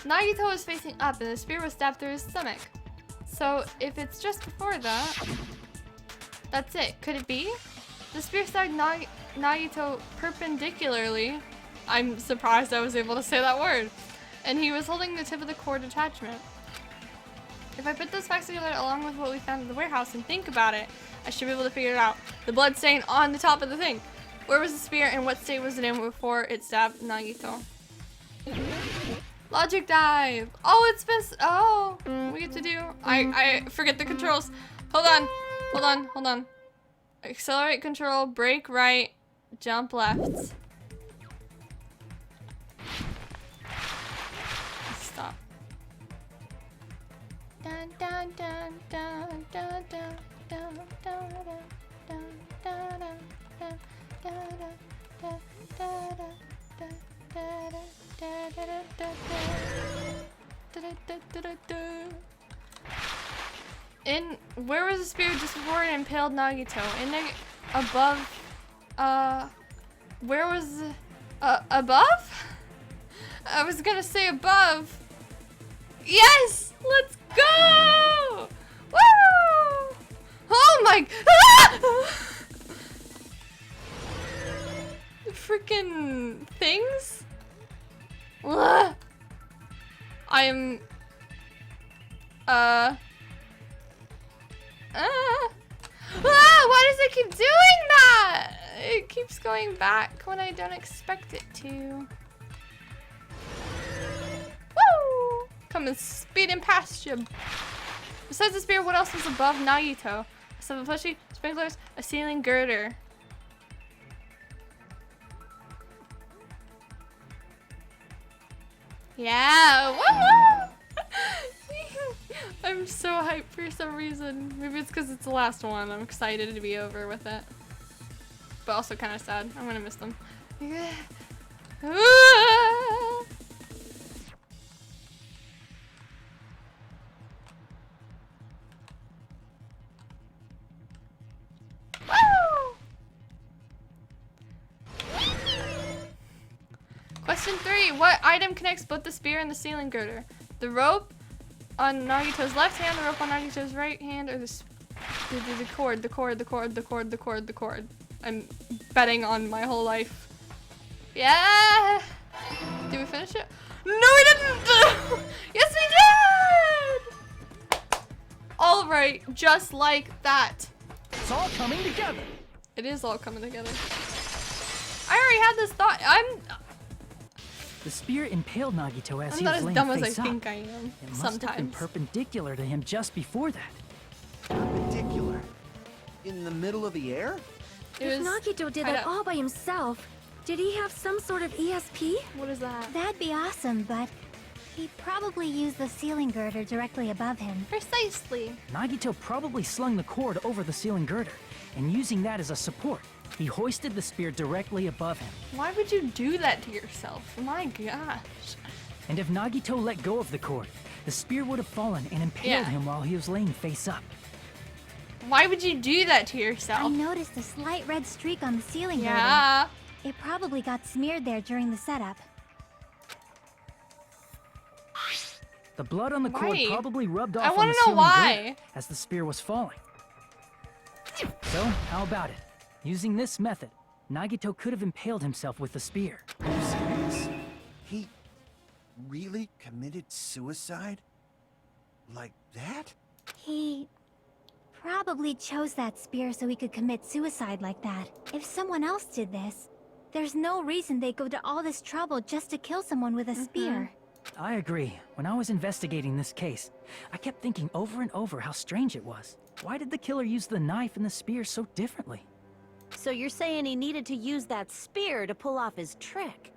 Nagito was facing up and the spear was stabbed through his stomach. So if it's just before that, that's it. Could it be? The spear stabbed Nagito perpendicularly. I'm surprised I was able to say that word. And he was holding the tip of the cord attachment. If I put those facts together along with what we found in the warehouse and think about it, I should be able to figure it out. The blood stain on the top of the thing. Where was the spear and what state was it in before it stabbed Nagito? Logic dive. Oh, it's been. Oh, we get to do. I forget the controls. Hold on. Accelerate control, brake right, jump left. Stop. Dun dun dun dun dun dun dun dun dun dun dun dun in where was the spear just before it impaled Nagito? In the above, where was above? I was gonna say above. Yes, let's go! Woo! Oh my! Ah! Freaking things. Ugh. I'm why does it keep doing that? It keeps going back when I don't expect it to. Woo! Coming speeding past you. Besides the spear, what else was above Nagito? Some plushy sprinklers, a ceiling girder. Yeah, woo! I'm so hyped for some reason. Maybe it's because it's the last one. I'm excited to be over with it. But also kind of sad. I'm gonna miss them. Question 3. What item connects both the spear and the ceiling girder? The rope, on Nagito's left hand, the rope on Nagito's right hand, or the cord. I'm betting on my whole life. Yeah! Did we finish it? No, we didn't! Yes, we did! All right, just like that. It's all coming together. It is all coming together. I already had this thought. The spear impaled Nagito as I'm he not was as laying dumb as I face up. think I am. It must have been Sometimes. perpendicular to him just before that. Perpendicular. In the middle of the air? It If was Nagito did kinda- that all by himself, did he have some sort of ESP? What is that? That'd be awesome, but he probably used the ceiling girder directly above him. Precisely. Nagito probably slung the cord over the ceiling girder, and using that as a support, he hoisted the spear directly above him. Why would you do that to yourself? My gosh. And if Nagito let go of the cord, the spear would have fallen and impaled Yeah. him while he was laying face up. Why would you do that to I yourself? noticed a slight red streak on the ceiling girder. Yeah. It probably got smeared there during the setup. The blood on the cord Why? probably rubbed I off on wanna the know ceiling why. girder as the spear was falling. So, how about it? Using this method, Nagito could have impaled himself with the spear. Are you serious? He really committed suicide? Like that? He probably chose that spear so he could commit suicide like that. If someone else did this, there's no reason they'd go to all this trouble just to kill someone with a spear. I agree. When I was investigating this case, I kept thinking over and over how strange it was. Why did the killer use the knife and the spear so differently? So you're saying he needed to use that spear to pull off his trick?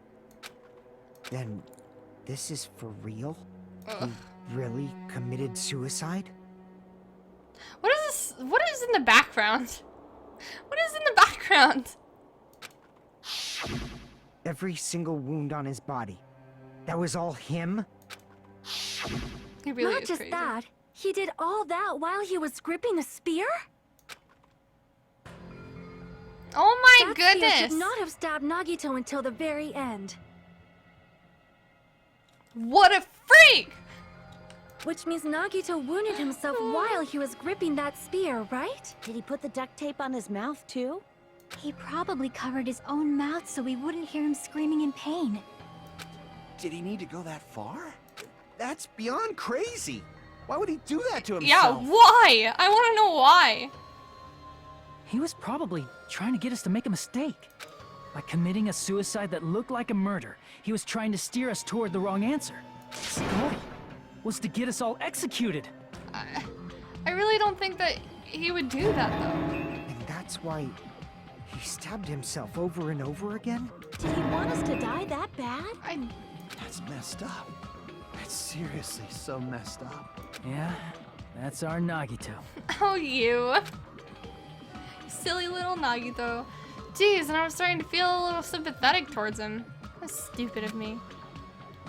Then, this is for real? Ugh. He really committed suicide? What is this? What is in the background? What is in the background? Every single wound on his body. That was all him? He really Not is just crazy. that, he did all that while he was gripping the spear? Oh my That spear goodness! should not have stabbed Nagito until the very end. What a freak! Which means Nagito wounded himself while he was gripping that spear, right? Did he put the duct tape on his mouth too? He probably covered his own mouth so we wouldn't hear him screaming in pain. Did he need to go that far? That's beyond crazy. Why would he do that to Yeah, himself? why? I want to know why. He was probably trying to get us to make a mistake. By committing a suicide that looked like a murder, he was trying to steer us toward the wrong answer. His goal was to get us all executed. I really don't think that he would do that though. And that's why he stabbed himself over and over again? Did he want us to die that bad? That's messed up. That's seriously so messed up. Yeah, that's our Nagito. Oh, you. Silly little Nagito. Jeez, and I'm starting to feel a little sympathetic towards him. That's stupid of me.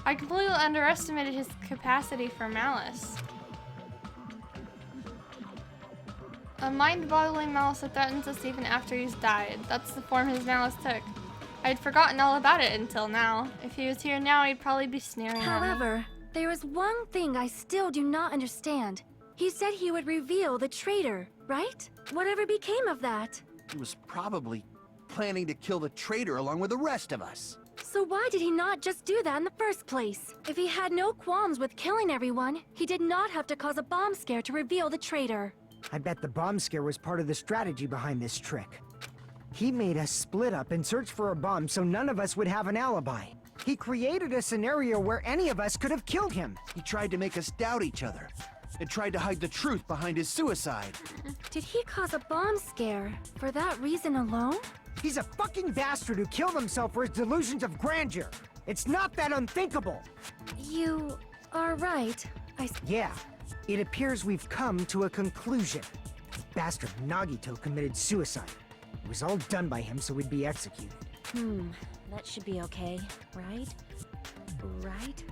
I completely underestimated his capacity for malice. A mind-boggling malice that threatens us even after he's died. That's the form his malice took. I'd forgotten all about it until now. If he was here now, he'd probably be sneering at me. However, there is one thing I still do not understand. He said he would reveal the traitor, right? Whatever became of that? He was probably planning to kill the traitor along with the rest of us. So why did he not just do that in the first place? If he had no qualms with killing everyone, he did not have to cause a bomb scare to reveal the traitor. I bet the bomb scare was part of the strategy behind this trick. He made us split up and search for a bomb so none of us would have an alibi. He created a scenario where any of us could have killed him. He tried to make us doubt each other and tried to hide the truth behind his suicide. Did he cause a bomb scare for that reason alone? He's a fucking bastard who killed himself for his delusions of grandeur. It's not that unthinkable. You are right. Yeah, it appears we've come to a conclusion. Bastard Nagito committed suicide. It was all done by him so we'd be executed. That should be okay, right? Right?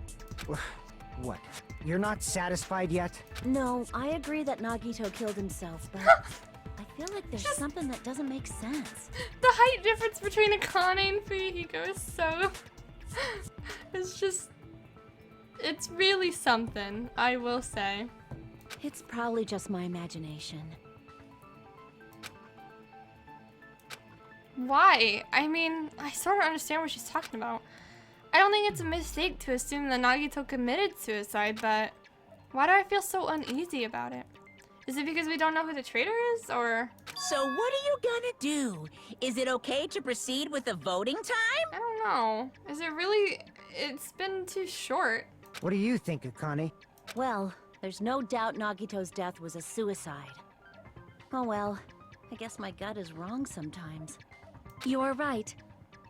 What? You're not satisfied yet? No, I agree that Nagito killed himself, but I feel like there's something that doesn't make sense. The height difference between Akane and Fuyuhiko is so... It's just... It's really something, I will say. It's probably just my imagination. Why? I mean, I sort of understand what she's talking about. I don't think it's a mistake to assume that Nagito committed suicide, but why do I feel so uneasy about it? Is it because we don't know who the traitor is, or? So what are you gonna do? Is it okay to proceed with the voting time? I don't know. Is it really? It's been too short. What do you think, Akane? Well, there's no doubt Nagito's death was a suicide. Oh well, I guess my gut is wrong sometimes. You're right.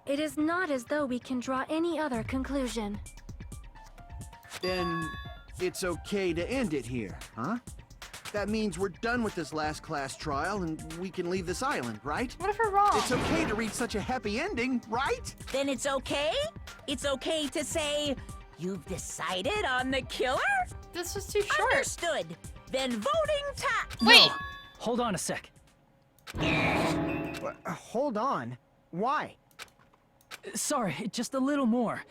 It is not as though we can draw any other conclusion. Then it's okay to end it here, huh? That means we're done with this last class trial and we can leave this island, right? What if we're wrong? It's okay to reach such a happy ending, right? Then it's okay? It's okay to say, you've decided on the killer? This was too short. Understood. Then voting time. Wait! No. Hold on a sec. Hold on. Why? Sorry, just a little more.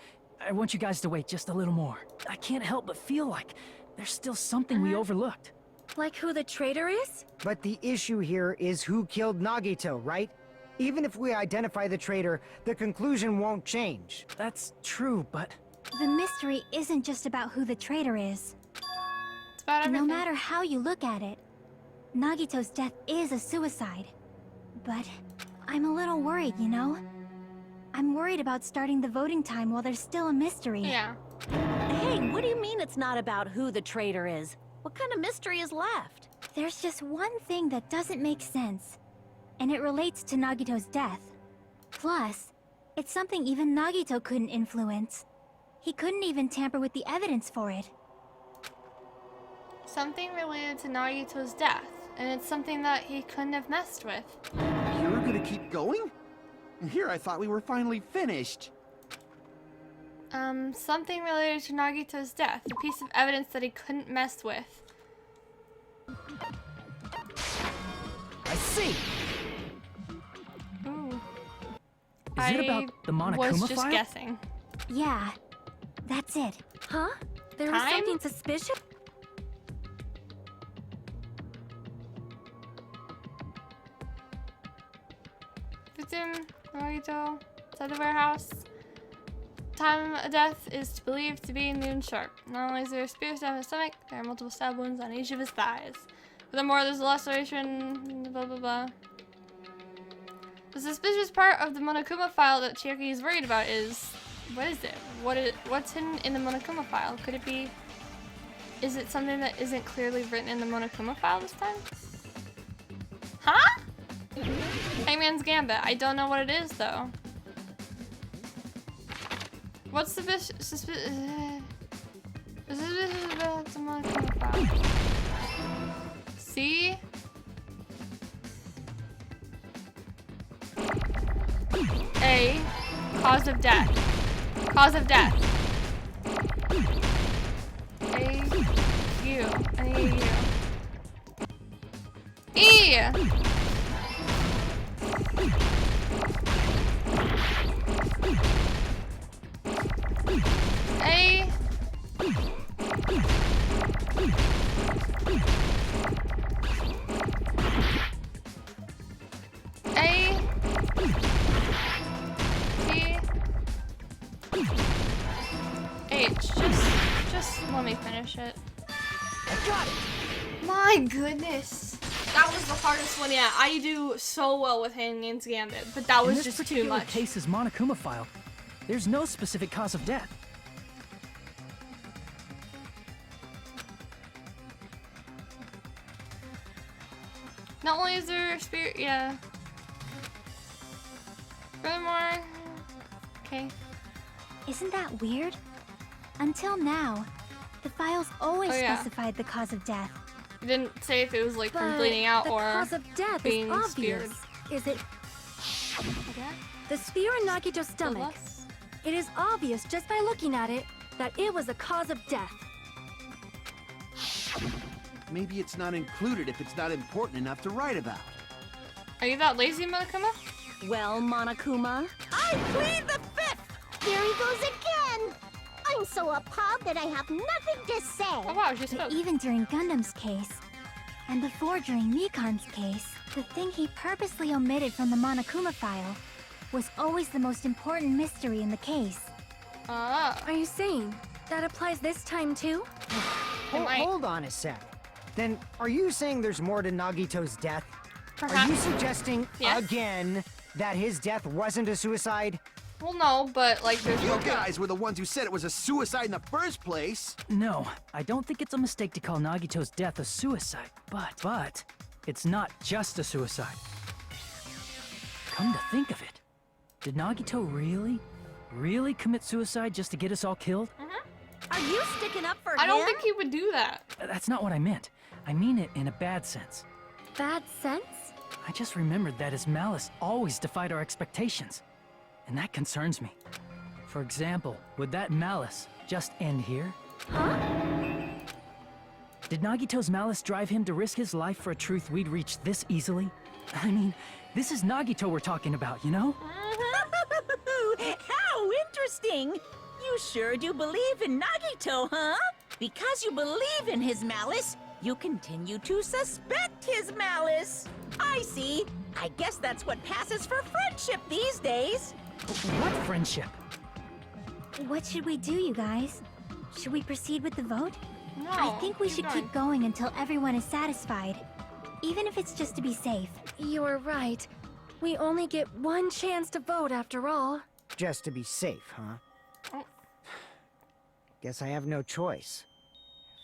I want you guys to wait just a little more. I can't help but feel like there's still something we overlooked. Like who the traitor is? But the issue here is who killed Nagito, right? Even if we identify the traitor, the conclusion won't change. That's true, but... The mystery isn't just about who the traitor is. It's about everything. No matter how you look at it, Nagito's death is a suicide. But I'm a little worried, you know? I'm worried about starting the voting time while there's still a mystery. Yeah. Hey, what do you mean it's not about who the traitor is? What kind of mystery is left? There's just one thing that doesn't make sense, and it relates to Nagito's death. Plus, it's something even Nagito couldn't influence. He couldn't even tamper with the evidence for it. Something related to Nagito's death, and it's something that he couldn't have messed with. You're gonna keep going? Here, I thought we were finally finished. Something related to Nagito's death, a piece of evidence that he couldn't mess with. I see! Ooh. Is it about the Monokuma was just file? guessing. Yeah, that's it. Huh? There was Time? something suspicious? Victim, Nagito, inside the warehouse. Time of death is believed to be noon sharp. Not only is there a spear stab in his stomach, there are multiple stab wounds on each of his thighs. Furthermore, there's a laceration, blah blah blah. The suspicious part of the Monokuma file that Chiaki is worried about is, what is it? What's hidden in the Monokuma file? Could it be, is it something that isn't clearly written in the Monokuma file this time? Huh? Hangman's Gambit. I don't know what it is though. What's suspicious about the Monokuma file? See? A. Cause of death. Cause of death. A. U. I need a U. E! A. A. T. H. Just let me finish it. I got it! My goodness. That was the hardest one yet. I do so well with Hangman's Gambit, but that was just too In much. this particular case's Monokuma file, there's no specific cause of death. Not only is there a spirit, yeah. Furthermore, okay. Isn't that weird? Until now, the files always Oh, specified the cause of death. You didn't say if it was like from But bleeding out the or cause of death being is obvious. speared. Is it? Okay. The spear in Nagito's stomach. It is obvious just by looking at it that it was a cause of death. Maybe it's not included if it's not important enough to write about. Are you that lazy, Monokuma? Well, Monokuma, I plead the fifth! Here he goes again! I I'm so appalled that I have nothing to say. Oh wow, she spoke. But even during Gundam's case, and before during Mikan's case, the thing he purposely omitted from the Monokuma file was always the most important mystery in the case. Ah. Are you saying that applies this time too? Hold on a sec. Then, are you saying there's more to Nagito's death? Perhaps. Are you suggesting, Yes. again, that his death wasn't a suicide? Well, no, but like there's You more. guys were the ones who said it was a suicide in the first place. No, I don't think it's a mistake to call Nagito's death a suicide, but it's not just a suicide. Come to think of it, did Nagito really commit suicide just to get us all killed? Are you sticking up for him? I don't think he would do that. That's not what I meant. I mean it in a bad sense. Bad sense? I just remembered that his malice always defied our expectations. And that concerns me. For example, would that malice just end here? Huh? Did Nagito's malice drive him to risk his life for a truth we'd reach this easily? I mean, this is Nagito we're talking about, you know? How interesting! You sure do believe in Nagito, huh? Because you believe in his malice, you continue to suspect his malice. I see. I guess that's what passes for friendship these days. What friendship? What should we do, you guys? Should we proceed with the vote? No. I think we should keep going until everyone is satisfied. Even if it's just to be safe. You're right. We only get one chance to vote after all. Just to be safe, huh? Oh. Guess I have no choice.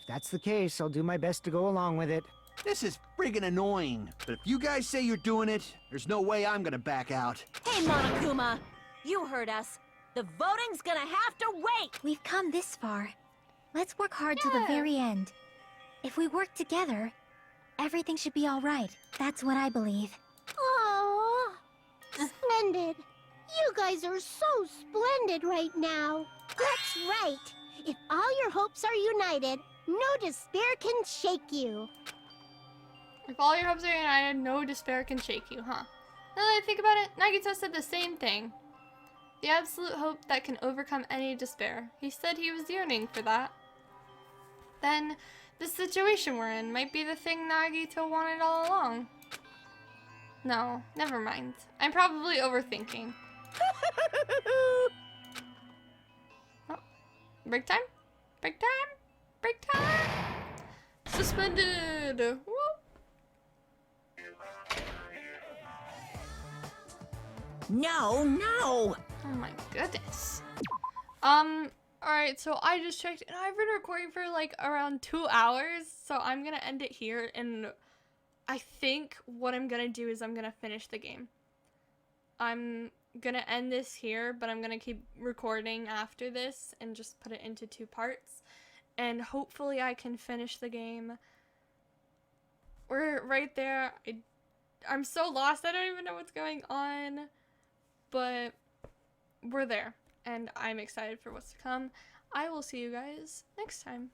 If that's the case, I'll do my best to go along with it. This is friggin' annoying. But if you guys say you're doing it, there's no way I'm gonna back out. Hey, Monokuma! You heard us. The voting's gonna have to wait! We've come this far. Let's work hard till the very end. If we work together, everything should be all right. That's what I believe. Aww. Splendid. You guys are so splendid right now. That's right. If all your hopes are united, no despair can shake you. If all your hopes are united, no despair can shake you, huh? Now that I think about it, Nagito said the same thing. The absolute hope that can overcome any despair. He said he was yearning for that. Then, the situation we're in might be the thing Nagito wanted all along. No, never mind. I'm probably overthinking. Oh, break time? Break time? Break time? Suspended! Whoop. No! Oh my goodness. Alright, so I just checked and I've been recording for like around 2 hours, so I'm gonna end it here, and I think what I'm gonna do is I'm gonna finish the game. I'm gonna end this here, but I'm gonna keep recording after this and just put it into 2 parts, and hopefully I can finish the game. We're right there. I'm so lost, I don't even know what's going on, but we're there, and I'm excited for what's to come. I will see you guys next time.